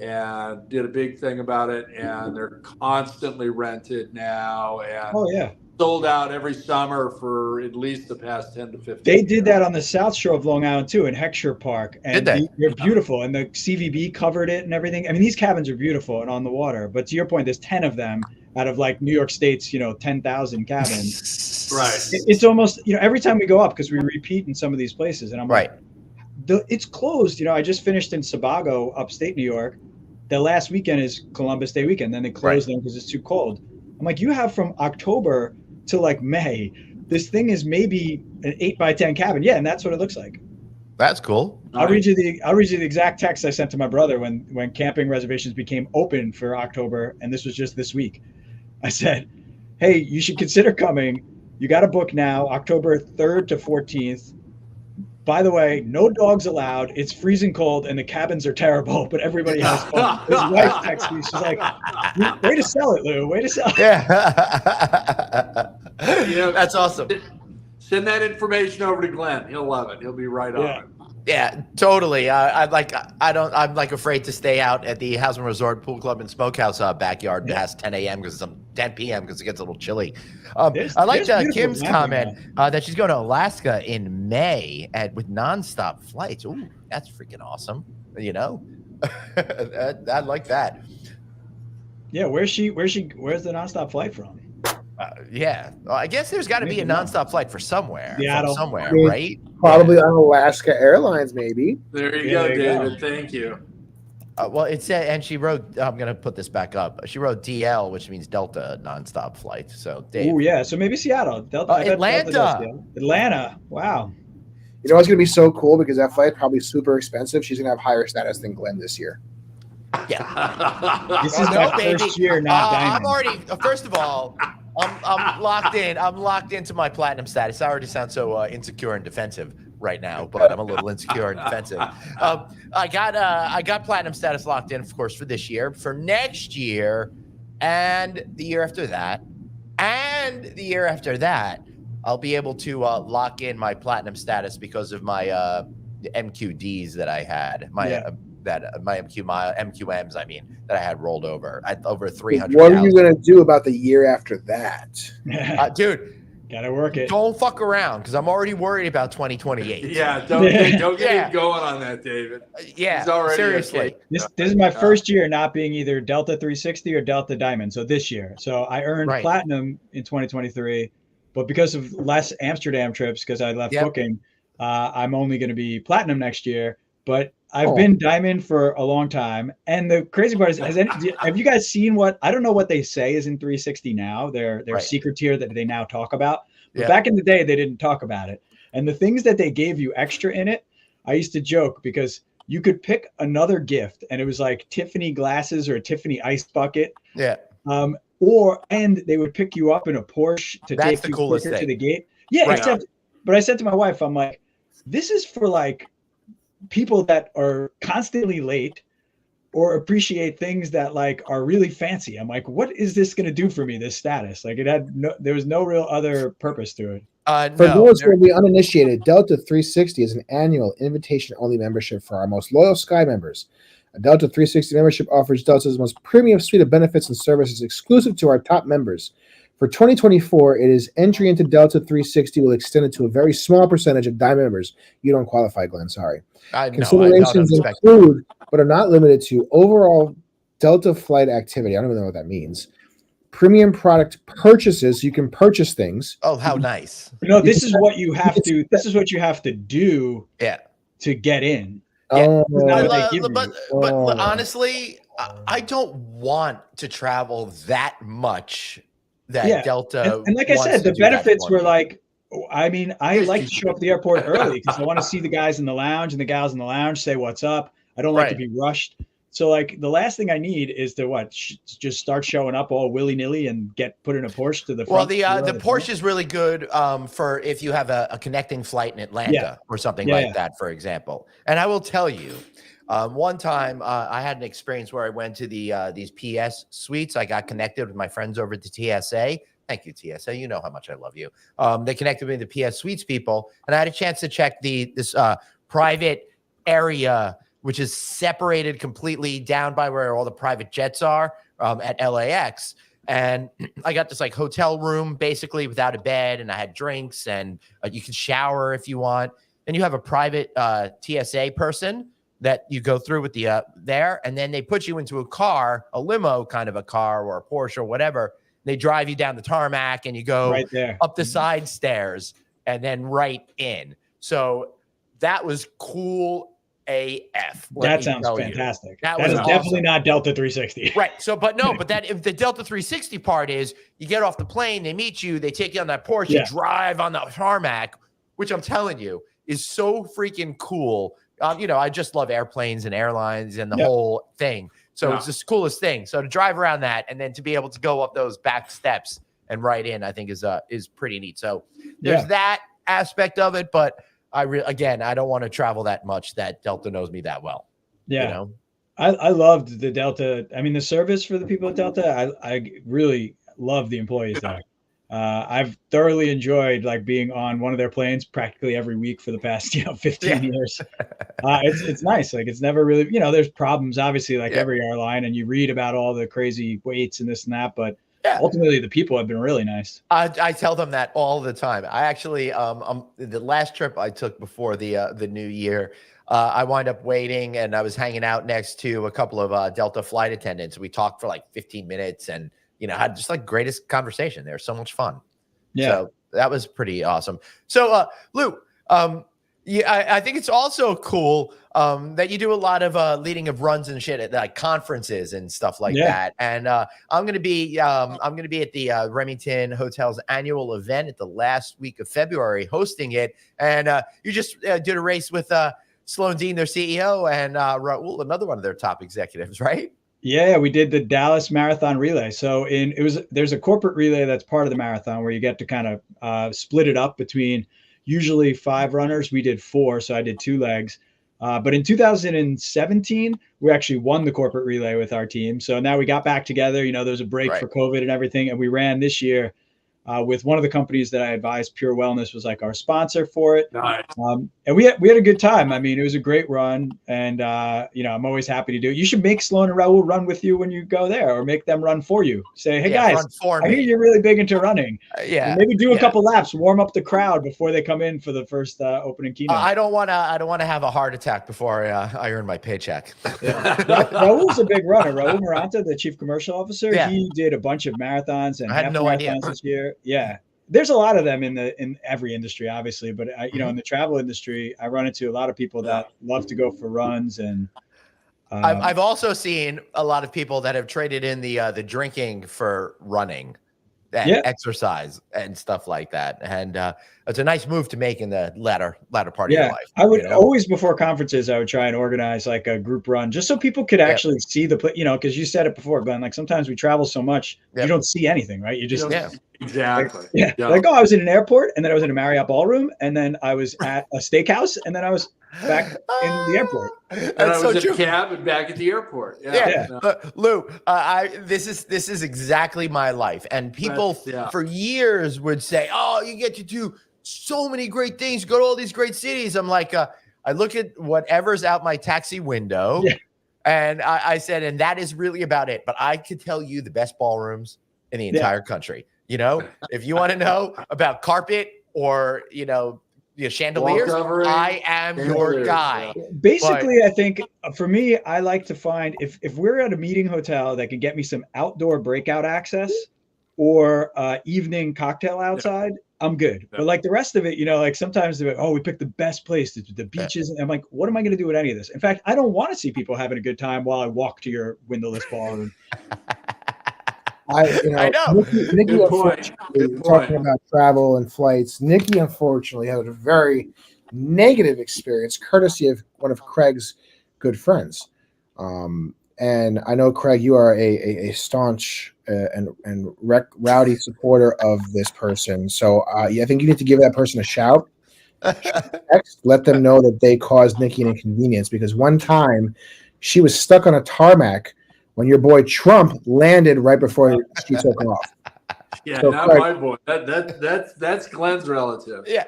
and did a big thing about it. And they're constantly rented now and sold out every summer for at least the past 10 to 15 They years. did that on the South Shore of Long Island too, in Heckscher Park. And they're beautiful. And the CVB covered it and everything. I mean, these cabins are beautiful and on the water. But to your point, there's 10 of them out of like New York State's, 10,000 cabins. Right. It's almost, every time we go up, because we repeat in some of these places. And I'm like, it's closed. I just finished in Sebago, upstate New York. The last weekend is Columbus Day weekend. Then they closed them because it's too cold. I'm like, you have from October to like May. This thing is maybe an 8x10 cabin. Yeah, and that's what it looks like. That's cool. I'll read you the exact text I sent to my brother when camping reservations became open for October, and this was just this week. I said, hey, you should consider coming. You got to book now, October 3rd to 14th. By the way, no dogs allowed. It's freezing cold, and the cabins are terrible, but everybody has fun. His wife texted me. She's like, way to sell it, Lou. Way to sell it. Yeah. That's awesome. Send that information over to Glenn. He'll love it. He'll be right on it. Yeah, totally. I'm like afraid to stay out at the House and Resort Pool Club and Smokehouse backyard past 10 a.m. because it's 10 p.m. because it gets a little chilly. I like Kim's comment that she's going to Alaska in May with nonstop flights. Ooh, that's freaking awesome. I like that. Yeah, where's the nonstop flight from? Well, I guess there's got to be a nonstop flight for somewhere. Seattle. From somewhere, right? Probably on Alaska Airlines, maybe. There you go, David. Thank you. Well, it said, and she wrote, I'm going to put this back up. She wrote DL, which means Delta nonstop flight. So, Dave. Oh, yeah. So maybe Seattle. Delta. Atlanta. Wow. You know what's going to be so cool? Because that flight probably super expensive. She's going to have higher status than Glenn this year. Yeah. This is my first year not diamond. I'm already, first of all, I'm locked in. I'm locked into my platinum status. I already sound so insecure and defensive right now, but I'm a little insecure and defensive. I got platinum status locked in, of course, for this year. For next year, and the year after that, and the year after that, I'll be able to lock in my platinum status because of my MQDs that I had. My MQMs, that I had rolled over. Over 300. What are you going to do about the year after that? Dude, gotta work it. Don't fuck around because I'm already worried about 2028. Yeah, don't get him going on that, David. Yeah, seriously. This is my first year not being either Delta 360 or Delta Diamond. So this year. So I earned platinum in 2023, but because of less Amsterdam trips, because I left booking, I'm only going to be platinum next year. But I've been diamond for a long time. And the crazy part is, have you guys seen what, I don't know what they say is in 360 now, their secret tier that they now talk about. But back in the day, they didn't talk about it. And the things that they gave you extra in it, I used to joke because you could pick another gift and it was like Tiffany glasses or a Tiffany ice bucket. Yeah. And they would pick you up in a Porsche to take you quicker to the gate. Yeah. But I said to my wife, I'm like, this is for like people that are constantly late or appreciate things that like are really fancy. I'm like, what is this going to do for me, this status? Like there was no real other purpose to it. For those who will be uninitiated, Delta 360 is an annual invitation-only membership for our most loyal Sky members. A Delta 360 membership offers Delta's most premium suite of benefits and services exclusive to our top members. For 2024, it is entry into Delta 360 will extend it to a very small percentage of Diamond members. You don't qualify, Glenn. Sorry. Considerations include, but are not limited to, overall Delta flight activity. I don't even know what that means. Premium product purchases. You can purchase things. Oh, how nice! This is what you have to. This is what you have to do. Yeah. To get in. Yeah. But honestly, I don't want to travel that much. Delta and like I said, the benefits were like I mean, I like to show up at the airport early because I want to see the guys in the lounge and the gals in the lounge, say what's up. I don't like to be rushed. So like the last thing I need is to just start showing up all willy nilly and get put in a Porsche to the front. Well, the Porsche is really good for if you have a connecting flight in Atlanta or something like that, for example. And I will tell you, one time I had an experience where I went to these PS suites. I got connected with my friends over at the TSA. Thank you, TSA. You know how much I love you. They connected me to the PS Suites people, and I had a chance to check this private area, which is separated completely down by where all the private jets are at LAX. And I got this like hotel room basically without a bed, and I had drinks, and you can shower if you want. And you have a private TSA person that you go through with the there, and then they put you into a car, a limo kind of a car or a Porsche or whatever. They drive you down the tarmac and you go right there up the side stairs and then right in. So that was cool AF. That sounds fantastic. That is awesome. Definitely not Delta 360. Right. So, but if the Delta 360 part is you get off the plane, they meet you, they take you on that Porsche, you drive on the tarmac, which I'm telling you is so freaking cool. I just love airplanes and airlines and the whole thing. So it's the coolest thing. So to drive around that and then to be able to go up those back steps and right in, I think is pretty neat. So there's that aspect of it, but I don't want to travel that much that Delta knows me that well. Yeah. I loved the Delta. I mean, the service for the people at Delta, I really love the employees there. I've thoroughly enjoyed like being on one of their planes practically every week for the past 15 years. It's nice. Like it's never really there's problems obviously like every airline, and you read about all the crazy waits and this and that, but ultimately the people have been really nice. I tell them that all the time. I actually the last trip I took before the new year, I wound up waiting and I was hanging out next to a couple of Delta flight attendants. We talked for like 15 minutes and had just like greatest conversation. They were so much fun. Yeah. So that was pretty awesome. So, Lou, I think it's also cool that you do a lot of leading of runs and shit at like conferences and stuff like that. And I'm gonna be at the Remington Hotel's annual event at the last week of February, hosting it. And you just did a race with Sloan Dean, their CEO, and Raul, another one of their top executives, right? Yeah, we did the Dallas Marathon Relay. So there's a corporate relay that's part of the marathon where you get to kind of split it up between usually 5 runners. We did 4, so I did 2 legs. But in 2017, we actually won the corporate relay with our team. So now we got back together. There was a break for COVID and everything, and we ran this year with one of the companies that I advised. Pure Wellness was like our sponsor for it. Nice. And we had a good time. I mean, it was a great run, and I'm always happy to do it. You should make Sloan and Raul run with you when you go there, or make them run for you. Say, hey guys, I hear you're really big into running. And maybe do a couple laps, warm up the crowd before they come in for the first opening keynote. I don't want to have a heart attack before I earn my paycheck. Raul's a big runner. Raul Maranta, the chief commercial officer, he did a bunch of marathons and I had no idea this year. Yeah. There's a lot of them in every industry, obviously, but in the travel industry, I run into a lot of people that love to go for runs. And I've also seen a lot of people that have traded in the drinking for running and exercise and stuff like that. And it's a nice move to make in the latter part of your life. I would always, before conferences, I would try and organize like a group run just so people could actually see the because you said it before, Glenn, like sometimes we travel so much, you don't see anything, right? You just exactly. Like, I was in an airport, and then I was in a Marriott ballroom, and then I was at a steakhouse, and then I was back in the airport. And I was in a cab and back at the airport. Lou, this is exactly my life. And people for years would say, "Oh, you get to do so many great things, go to all these great cities." I'm like, I look at whatever's out my taxi window, and I said, and that is really about it. But I could tell you the best ballrooms in the entire country. If you want to know about carpet or chandeliers, I am your guy. Basically, I think for me, I like to find if we're at a meeting hotel that can get me some outdoor breakout access or evening cocktail outside, I'm good. But like the rest of it, like sometimes they're like, we picked the best place, the beaches. And I'm like, what am I going to do with any of this? In fact, I don't want to see people having a good time while I walk to your windowless ballroom. I know. Nikki Good point. unfortunately, talking about travel and flights, Nikki unfortunately had a very negative experience, courtesy of one of Craig's good friends. And I know, Craig, you are a staunch and rowdy supporter of this person. So I think you need to give that person a shout. Text, let them know that they caused Nikki an inconvenience, because one time she was stuck on a tarmac when your boy Trump landed right before she took off. Yeah, So, not Craig, my boy. That's Glenn's relative. Yeah.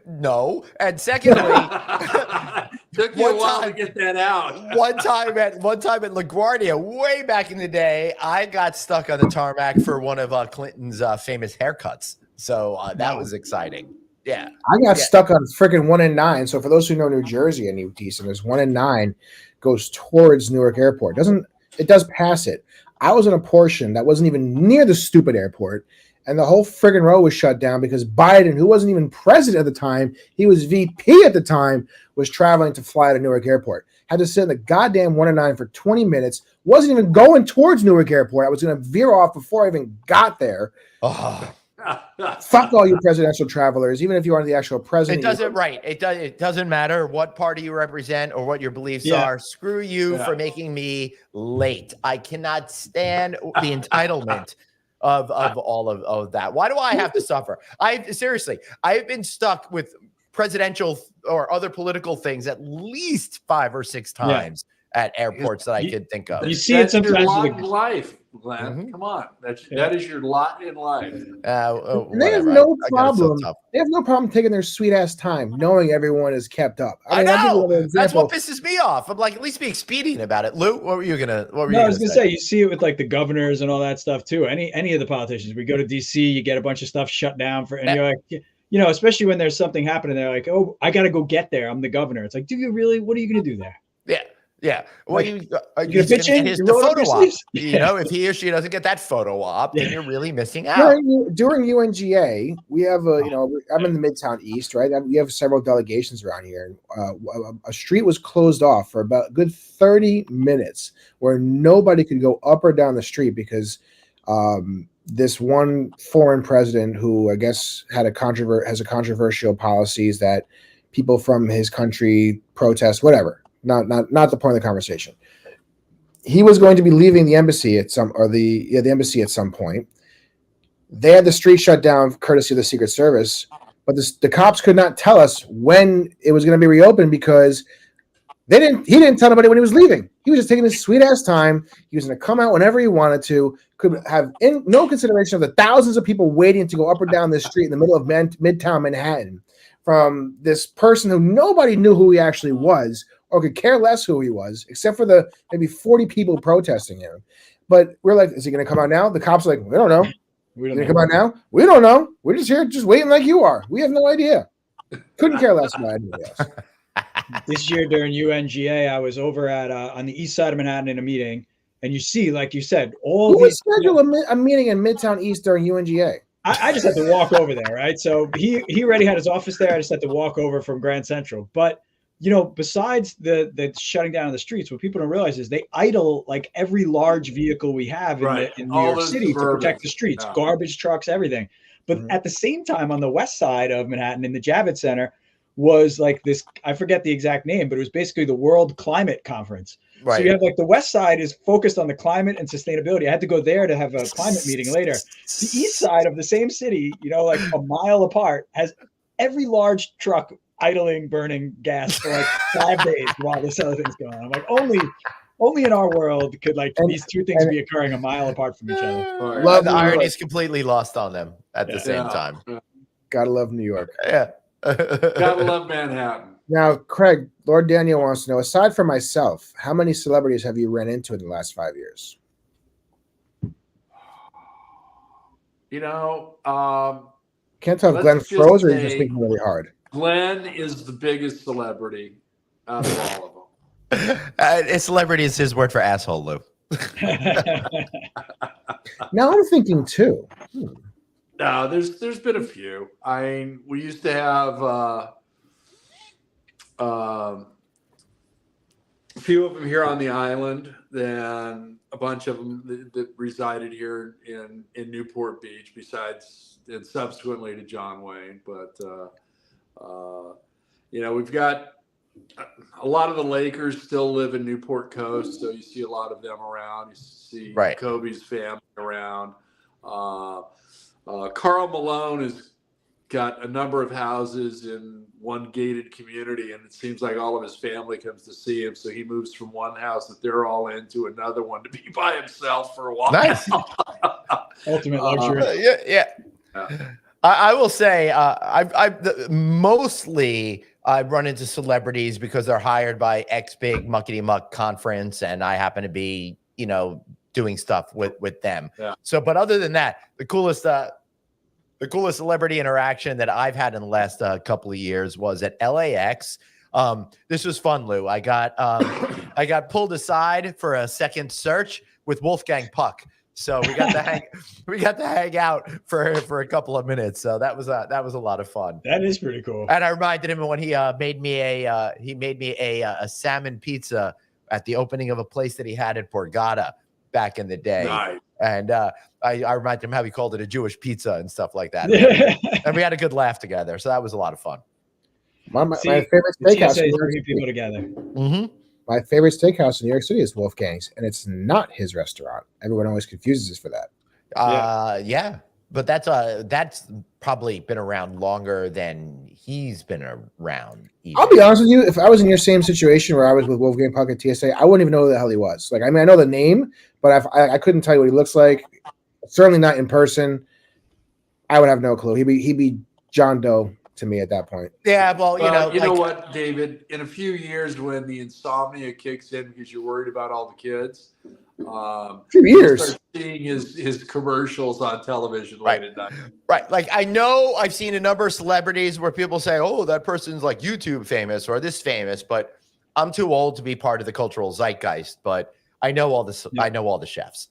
No. And secondly, took you a while to get that out. one time at LaGuardia, way back in the day, I got stuck on the tarmac for one of Clinton's famous haircuts. So that was exciting. Yeah. I got stuck on freaking 1 and 9. So for those who know New Jersey and UT, so there's 1 and 9 goes towards Newark Airport. It does pass it. I was in a portion that wasn't even near the stupid airport, and the whole friggin' row was shut down because Biden, who wasn't even president at the time, he was VP at the time, was traveling to fly to Newark Airport. Had to sit in the goddamn 1 and 9 for 20 minutes. Wasn't even going towards Newark Airport. I was going to veer off before I even got there. Oh. Fuck all you presidential travelers, even if you aren't the actual president. It doesn't matter what party you represent or what your beliefs are. Screw you for making me late. I cannot stand the entitlement of all of that. Why do I have to suffer? I've been stuck with presidential or other political things at least 5 or 6 times at airports that I could think of. You see it sometimes. Your lot in life, Glenn. Mm-hmm. Come on, that is your lot in life. They have no problem. They have no problem taking their sweet ass time, knowing everyone is kept up. I know. That's what pisses me off. I'm like, at least be expedient about it. Lou, what were you gonna? I was gonna say, you see it with like the governors and all that stuff too. Any of the politicians. We go to DC, you get a bunch of stuff shut down and you're like, especially when there's something happening, they're like, oh, I gotta go get there. I'm the governor. It's like, do you really? What are you gonna do there? Yeah. Yeah. Well, you pitch in the photo op. If he or she doesn't get that photo op, then you're really missing out. During UNGA, we have I'm in the Midtown East, right? We have several delegations around here. A street was closed off for about a good 30 minutes where nobody could go up or down the street because this one foreign president, who I guess has a controversial policies that people from his country protest, whatever. Not the point of the conversation. He was going to be leaving the embassy the embassy at some point. They had the street shut down courtesy of the Secret Service, but the cops could not tell us when it was going to be reopened because he didn't tell anybody when he was leaving. He was just taking his sweet ass time. He was going to come out whenever he wanted to, could have no consideration of the thousands of people waiting to go up or down this street in the middle of Midtown Manhattan from this person who nobody knew who he actually was, or could care less who he was, except for the maybe 40 people protesting him. But we're like, is he going to come out now? The cops are like, we don't know. He's going to come out now? We don't know. We're just here just waiting like you are. We have no idea. Couldn't care less about anybody else. This year during UNGA, I was over at on the east side of Manhattan in a meeting, and you see, like you said, Who would schedule a meeting in Midtown East during UNGA? I just had to walk over there, right? So he already had his office there. I just had to walk over from Grand Central. But besides the shutting down of the streets, what people don't realize is they idle like every large vehicle we have in New York City to protect the streets, garbage trucks, everything. But at the same time, on the west side of Manhattan in the Javits Center was like this, I forget the exact name, but it was basically the World Climate Conference. Right. So you have like the west side is focused on the climate and sustainability. I had to go there to have a climate meeting later. The east side of the same city, like a mile apart, has every large truck idling, burning gas for like 5 days while this other thing's going on. I'm like, only in our world could these two things be occurring a mile apart from each other. The irony is completely lost on them at the same time. Gotta love New York. Yeah. Gotta love Manhattan. Now, Craig, Lord Daniel wants to know, aside from myself, how many celebrities have you ran into in the last 5 years? Can't tell if Glenn froze or he's just thinking really hard. Glenn is the biggest celebrity out of all of them. A celebrity is his word for asshole, Lou. Now I'm thinking too. No, there's been a few. We used to have few of them here on the island, then a bunch of them that resided here in Newport Beach, besides and subsequently to John Wayne. But we've got a lot of the Lakers still live in Newport Coast, so you see a lot of them around. You see Kobe's family around. Karl Malone has got a number of houses in one gated community, and it seems like all of his family comes to see him. So he moves from one house that they're all in to another one to be by himself for a while. Nice. Ultimate luxury. Yeah. I will say, mostly I run into celebrities because they're hired by X big muckety muck conference, and I happen to be, doing stuff with them. Yeah. So, but other than that, the coolest celebrity interaction that I've had in the last couple of years was at LAX. This was fun, Lou. I got pulled aside for a second search with Wolfgang Puck. So we got to hang out for a couple of minutes. So that was a lot of fun. That is pretty cool. And I reminded him when he made me a salmon pizza at the opening of a place that he had at Borgata back in the day. Nice. And I reminded him how he called it a Jewish pizza and stuff like that. And we had a good laugh together. So that was a lot of fun. My favorite steakhouse is bringing people together. Mm-hmm. My favorite steakhouse in New York City is Wolfgang's, and it's not his restaurant. Everyone always confuses us for that. Yeah, but that's probably been around longer than he's been around. Even. I'll be honest with you. If I was in your same situation where I was with Wolfgang Puck at TSA, I wouldn't even know who the hell he was. Like, I mean, I know the name, but I couldn't tell you what he looks like. Certainly not in person. I would have no clue. He'd be John Doe to me at that point. Yeah, well, you know what, David? In a few years, when the insomnia kicks in because you're worried about all the kids, few years, start seeing his commercials on television late at night. Right. Like, I know I've seen a number of celebrities where people say, "Oh, that person's like YouTube famous or this famous," but I'm too old to be part of the cultural zeitgeist. But I know all the I know all the chefs.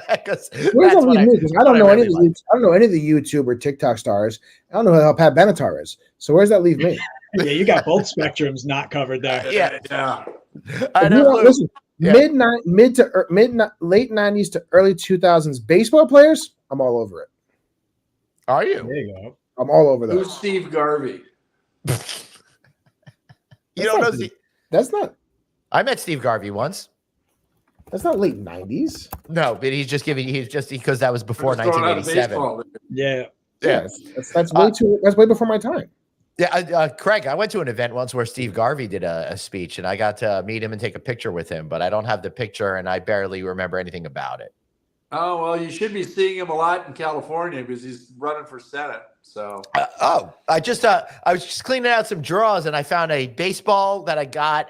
Because I don't know any of the YouTube or TikTok stars. I don't know who the hell Pat Benatar is. So where's that leave me? Yeah, you got both spectrums not covered there. Yeah. I know. Listen, late '90s to early 2000s baseball players. I'm all over it. Are you? There you go. I'm all over those. Who's Steve Garvey? You don't know? That's not. I met Steve Garvey once. That's not late '90s. No, but he's just because that was before 1987. Yeah. That's way before my time. Yeah, Craig, I went to an event once where Steve Garvey did a speech, and I got to meet him and take a picture with him, but I don't have the picture, and I barely remember anything about it. Oh, well, you should be seeing him a lot in California because he's running for Senate. So, I was just cleaning out some drawers, and I found a baseball that I got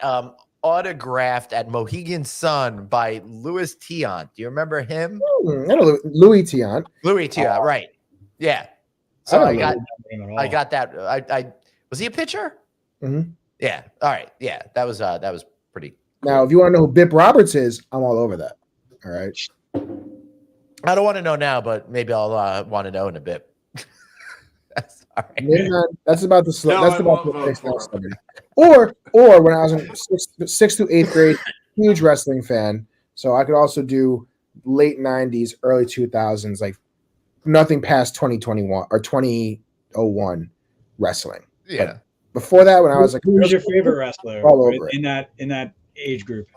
autographed at Mohegan Sun by Louis Tiant. Do you remember him? I know Louis Tiant. Louis Tiant, right? Yeah. So I got that. I was he a pitcher? Mm-hmm. Yeah. All right. Yeah. That was pretty cool. Now, if you want to know who Bip Roberts is, I'm all over that. All right. I don't want to know now, but maybe I'll want to know in a bit. That's about the celebrity. Or when I was in sixth to eighth grade, huge wrestling fan. So I could also do late '90s, early 2000s, like nothing past 2021 or 2001 wrestling. Yeah. But before that, when I was like, who was your favorite wrestler all over in that age group?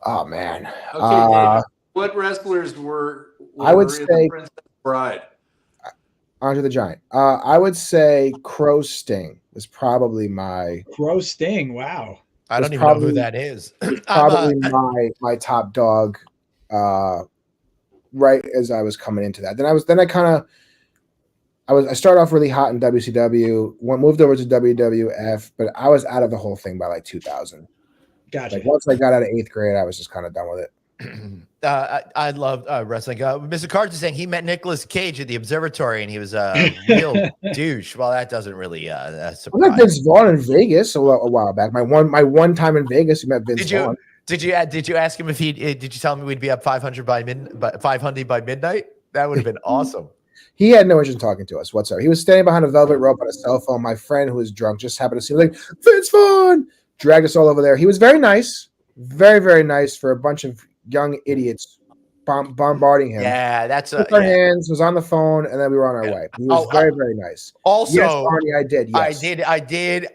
Oh man. Okay, David, what wrestlers were I would in say the Princess Bride? Andre the Giant. I would say Crow Sting was probably my Crow Sting. Wow. I don't even know who that is. Probably my top dog. Right as I was coming into that, I started off really hot in WCW. Moved over to WWF, but I was out of the whole thing by like 2000. Gotcha. Like once I got out of eighth grade, I was just kind of done with it. I love wrestling. Mr. Carter saying he met Nicolas Cage at the Observatory and he was a real douche. Well, that doesn't really surprise. I met Vince Vaughn in Vegas a while back. My one time in Vegas, we met Vince Vaughn. Did you ask him if did you tell him we'd be up 500 by midnight? That would have been awesome. He had no interest in talking to us whatsoever. He was standing behind a velvet rope on a cell phone. My friend who was drunk just happened to see him, like, Vince Vaughn, dragged us all over there. He was very nice. Very, very nice for a bunch of young idiots bombarding him. Yeah, that's Took our hands, was on the phone, and then we were on our way. He was very, very nice. Also, yes, Arnie, I did. Yes,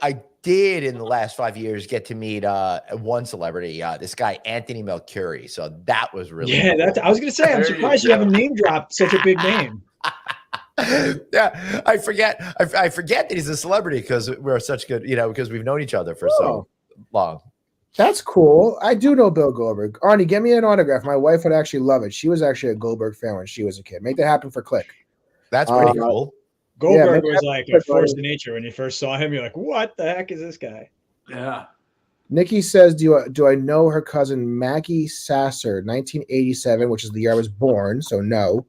I did in the last 5 years get to meet one celebrity, this guy Anthony Melcuri. So that was really cool. I was gonna say, I'm surprised you haven't name dropped such a big name. Yeah, I forget that he's a celebrity because we're such good, because we've known each other for so long. That's cool. I do know Bill Goldberg. Arnie, get me an autograph. My wife would actually love it. She was actually a Goldberg fan when she was a kid. Make that happen for Click. That's pretty cool. Goldberg was like a force of nature. When you first saw him, you're like, what the heck is this guy? Yeah. Nikki says, do I know her cousin Maggie Sasser, 1987, which is the year I was born, so no.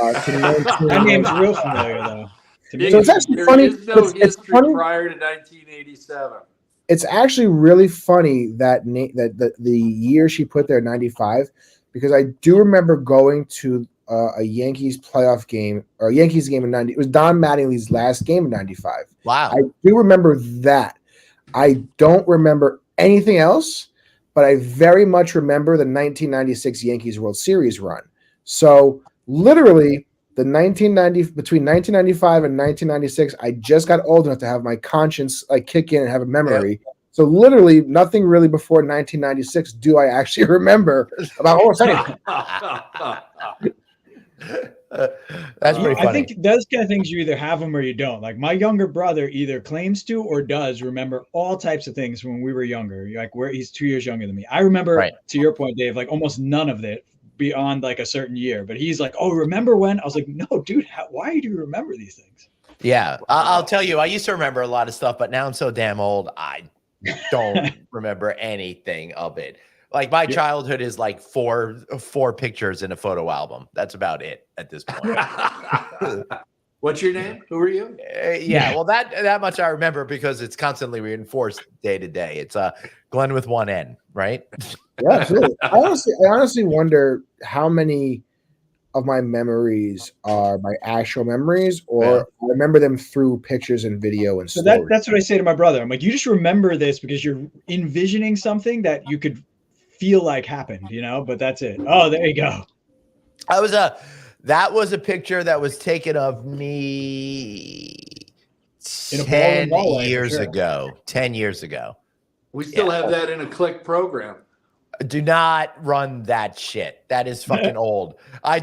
That name's real familiar, though. So it's actually funny. There is no history prior to 1987. It's actually really funny that the year she put there, 95, because I do remember going to a Yankees playoff game or a Yankees game in 90. It was Don Mattingly's last game in 95. Wow. I do remember that. I don't remember anything else, but I very much remember the 1996 Yankees World Series run. So literally between 1995 and 1996, I just got old enough to have my conscience kick in and have a memory. Yeah. So literally nothing really before 1996 do I actually remember about That's pretty funny. I think those kind of things, you either have them or you don't. Like my younger brother either claims to or does remember all types of things from when we were younger. Like he's 2 years younger than me. I remember, to your point, Dave, like almost none of it beyond like a certain year. But he's like, oh, remember when? I was like, no, dude, why do you remember these things? Yeah, I'll tell you, I used to remember a lot of stuff, but now I'm so damn old, I don't remember anything of it. Like my childhood is like four pictures in a photo album. That's about it at this point. What's your name? Who are you? Yeah, well, that much I remember because it's constantly reinforced day to day. It's Glenn with one N, right? Yeah, absolutely. I honestly wonder how many of my memories are my actual memories, or I remember them through pictures and video and so stories. That's what I say to my brother. I'm like, you just remember this because you're envisioning something that you could feel like happened, but that's it. Oh, there you go. That was a picture that was taken of me 10 years ago. 10 years ago. We still have that in a Click program. Do not run that shit. That is fucking old. I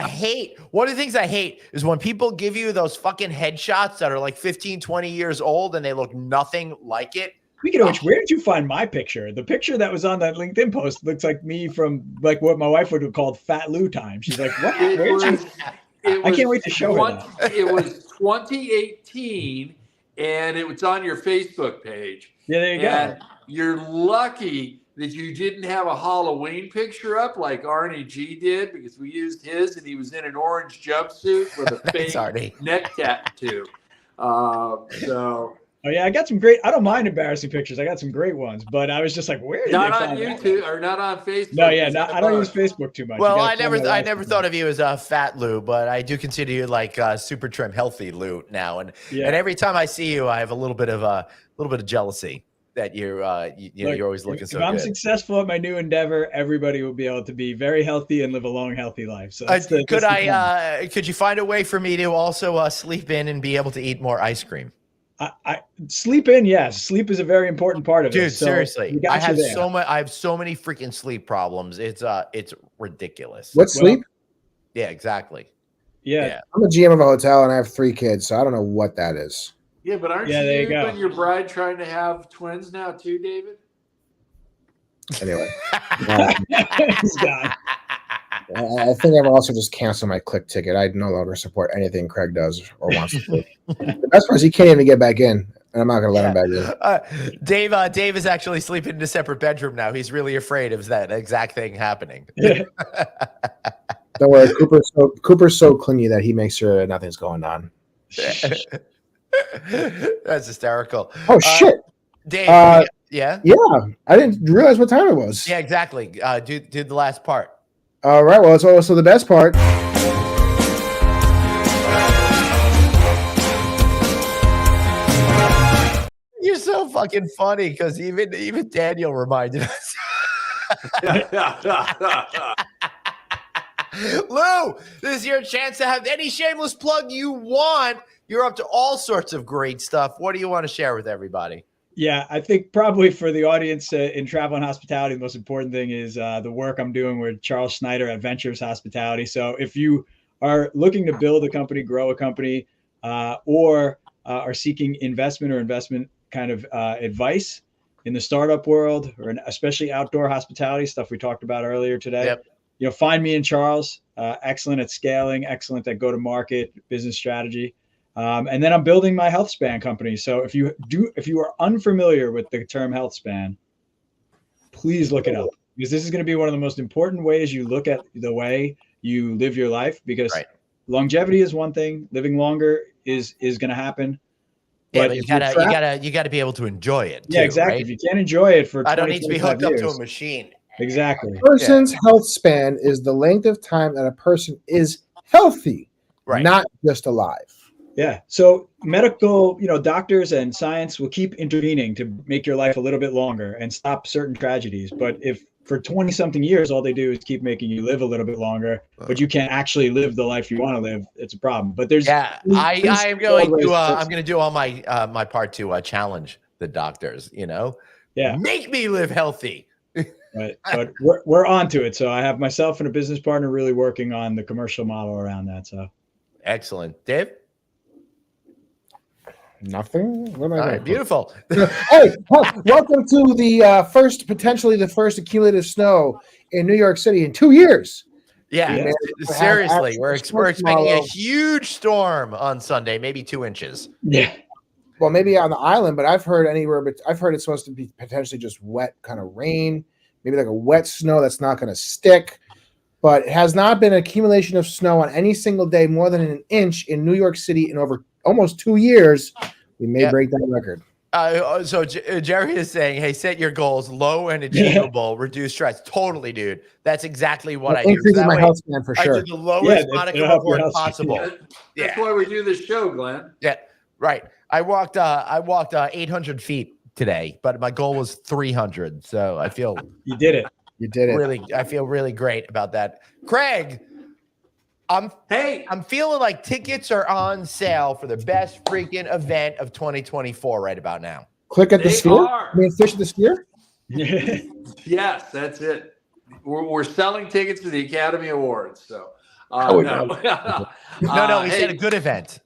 hate, one of the things I hate is when people give you those fucking headshots that are like 15, 20 years old and they look nothing like it. Speaking of which, where did you find my picture? The picture that was on that LinkedIn post looks like me from like what my wife would have called Fat Lou time. She's like, what? I can't wait to show her that. It was 2018, and it was on your Facebook page. Yeah, there you go. You're lucky that you didn't have a Halloween picture up like Arnie G did, because we used his, and he was in an orange jumpsuit with a fake neck tattoo. Oh yeah, I got some great. I don't mind embarrassing pictures. I got some great ones, but I was just like, where did not on YouTube or not on Facebook? No, yeah, I don't use Facebook too much. Well, I never thought of you as a fat Lou, but I do consider you like super trim, healthy Lou now. And every time I see you, I have a little bit of jealousy that you're always looking so good. If I'm successful at my new endeavor, everybody will be able to be very healthy and live a long, healthy life. So could you find a way for me to also sleep in and be able to eat more ice cream? I sleep in, yes. Sleep is a very important part of it. Dude, so seriously, I have so many freaking sleep problems. It's ridiculous. What sleep? Yeah, exactly. Yeah. I'm the GM of a hotel and I have 3 kids, so I don't know what that is. Yeah, but aren't you and your bride trying to have twins now too, David? Anyway. He's gone. I think I've also just canceled my Click ticket. I no longer support anything Craig does or wants to do. The best part is he can't even get back in, and I'm not going to let him back in. Dave is actually sleeping in a separate bedroom now. He's really afraid of that exact thing happening. Don't worry, Cooper's so clingy that he makes sure nothing's going on. That's hysterical. Oh shit, Dave. Yeah. I didn't realize what time it was. Yeah, exactly. Do the last part. All right. Well, it's also the best part. You're so fucking funny because even Daniel reminded us. Lou, this is your chance to have any shameless plug you want. You're up to all sorts of great stuff. What do you want to share with everybody? Yeah, I think probably for the audience in travel and hospitality, the most important thing is the work I'm doing with Charles Schneider at Ventures Hospitality. So if you are looking to build a company, grow a company, or are seeking investment kind of advice in the startup world, or especially outdoor hospitality stuff we talked about earlier today, Yep. Find me and Charles. Excellent at scaling, excellent at go-to-market, business strategy. And then I'm building my health span company. So if you are unfamiliar with the term health span, please look it up, because this is going to be one of the most important ways you look at the way you live your life, because longevity is one thing, living longer is going to happen. Yeah, but you gotta be able to enjoy it. Yeah, too, exactly. Right? If you can't enjoy it for 20, I don't need to be hooked years, up to a machine. Exactly. A person's health span is the length of time that a person is healthy, not just alive. Yeah. So medical, doctors and science will keep intervening to make your life a little bit longer and stop certain tragedies. But if for 20 something years, all they do is keep making you live a little bit longer, but you can't actually live the life you want to live, it's a problem. But there's, I'm going to do all my, my part to challenge the doctors, make me live healthy. Right. But we're on to it. So I have myself and a business partner really working on the commercial model around that. So excellent. Dave? Nothing. What am I doing? Beautiful. Hey, welcome to the potentially the first accumulative snow in New York City in 2 years. Yeah, seriously, we're expecting a huge storm on Sunday, maybe 2 inches. Yeah. Well, maybe on the island, but I've heard it's supposed to be potentially just wet kind of rain, maybe like a wet snow that's not going to stick. But it has not been an accumulation of snow on any single day more than an inch in New York City in over almost 2 years. We may break that record. So Jerry is saying, hey, set your goals low and achievable, reduce stress. Totally, dude. That's exactly what I do. Increases my health span for sure. I do the lowest Monica report possible. That's why we do this show, Glenn. Yeah, right. I walked 800 feet today, but my goal was 300. So I feel you did it. You did it. Really, I feel really great about that. Craig, I'm feeling like tickets are on sale for the best freaking event of 2024 right about now. Click at the sphere. I mean, fish at the sphere. Yes, that's it. We're selling tickets to the Academy Awards. So no, we said a good event.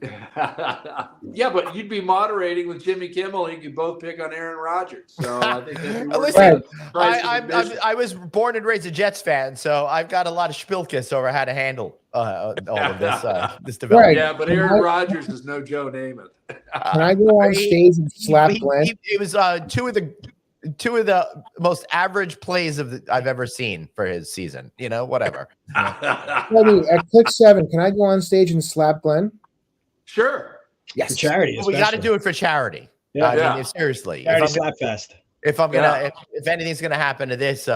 Yeah, but you'd be moderating with Jimmy Kimmel. You could both pick on Aaron Rodgers. So I think listen, I was born and raised a Jets fan, so I've got a lot of spilkis over how to handle all of this development. Yeah, but Aaron Rodgers is no Joe Namath. Can I go on stage and slap Glenn? It was two of the most average plays I've ever seen for his season. Whatever. At click 7, can I go on stage and slap Glenn? Sure. Yes. For charity. We got to do it for charity. Yeah. I mean, seriously. If anything's gonna happen to this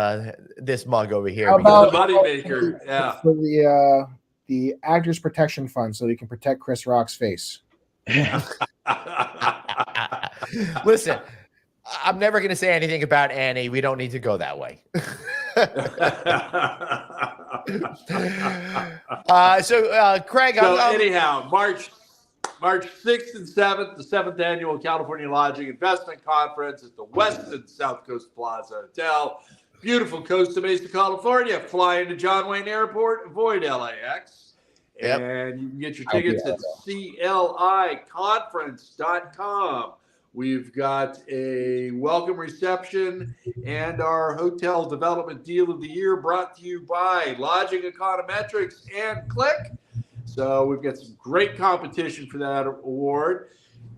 mug over here, how about the moneymaker? Yeah. For the Actors Protection Fund, so we can protect Chris Rock's face. Listen, I'm never gonna say anything about Annie. We don't need to go that way. Craig. Anyhow, March 6th and 7th, the 7th Annual California Lodging Investment Conference at the Westin South Coast Plaza Hotel. Beautiful Costa Mesa, California. Fly into John Wayne Airport, avoid LAX. Yep. And you can get your tickets at cliconference.com. We've got a welcome reception and our hotel development deal of the year brought to you by Lodging Econometrics and Click. So we've got some great competition for that award.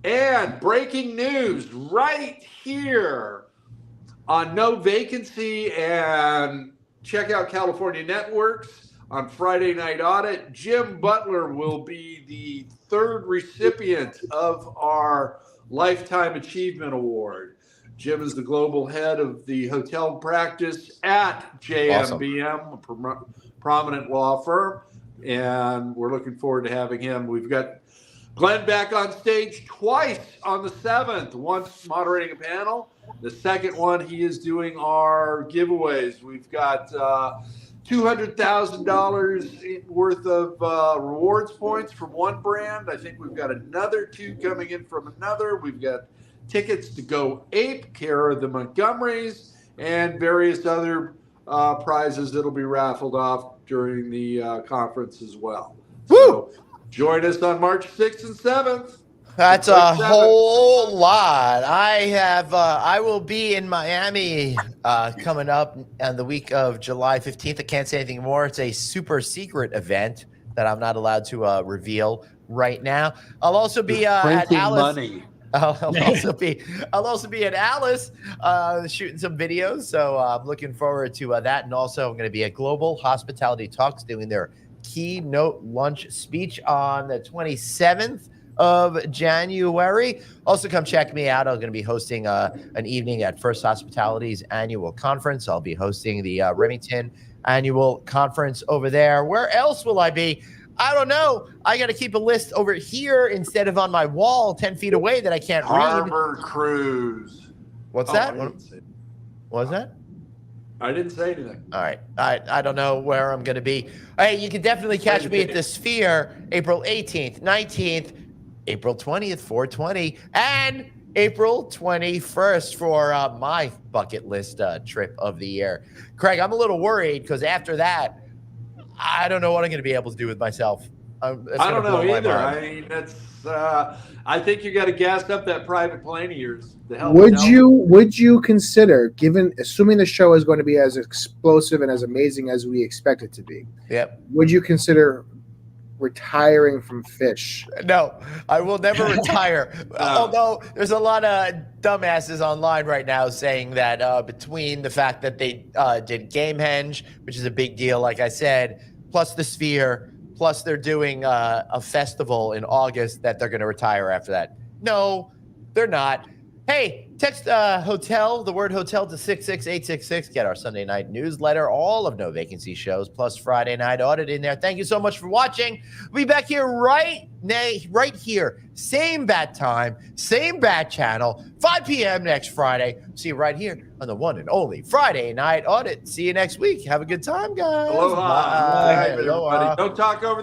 And breaking news right here on No Vacancy and check out California Networks on Friday Night Audit. Jim Butler will be the third recipient of our Lifetime Achievement Award. Jim is the global head of the hotel practice at JMBM, a prominent law firm. And we're looking forward to having him. We've got Glenn back on stage twice on the 7th, once moderating a panel The second one, he is doing our giveaways. We've got $200,000 worth of rewards points from one brand. I think we've got another 2 coming in from another. We've got tickets to go ape, care of the Montgomerys, and various other prizes that'll be raffled off during the conference as well. Woo! So join us on March 6th and 7th. That's a whole lot. I will be in Miami coming up on the week of July 15th. I can't say anything more. It's a super secret event that I'm not allowed to reveal right now. I'll also be at Alice. Money. I'll also be at Alice shooting some videos. So I'm looking forward to that. And also I'm going to be at Global Hospitality Talks doing their keynote lunch speech on the 27th of January. Also come check me out. I'm going to be hosting an evening at First Hospitality's annual conference. I'll be hosting the Remington annual conference over there. Where else will I be? I don't know. I got to keep a list over here instead of on my wall 10 feet away that I can't read. Harbor Cruise. What's that? What was that? I didn't say anything. All right. I don't know where I'm going to be. Hey, you can definitely catch me at the Sphere April 18th, 19th, April 20th, 420, and April 21st for my bucket list trip of the year. Craig, I'm a little worried because after that, I don't know what I'm going to be able to do with myself. I don't know either. I mean, that's. I think you got to gas up that private plane of yours. Would you consider, assuming the show is going to be as explosive and as amazing as we expect it to be? Yep. Would you consider retiring from Fish? No, I will never retire. Although there's a lot of dumbasses online right now saying that between the fact that they did Gamehenge, which is a big deal, like I said, plus the Sphere, plus they're doing a festival in August, that they're going to retire after that. No, they're not. Hey, text hotel, the word hotel, to 66866. Get our Sunday night newsletter, all of No Vacancy shows, plus Friday Night Audit in there. Thank you so much for watching. We'll be back here right here. Same bat time, same bat channel, 5 p.m. next Friday. See you right here on the one and only Friday Night Audit. See you next week. Have a good time, guys. Aloha. Bye. Aloha. Don't talk over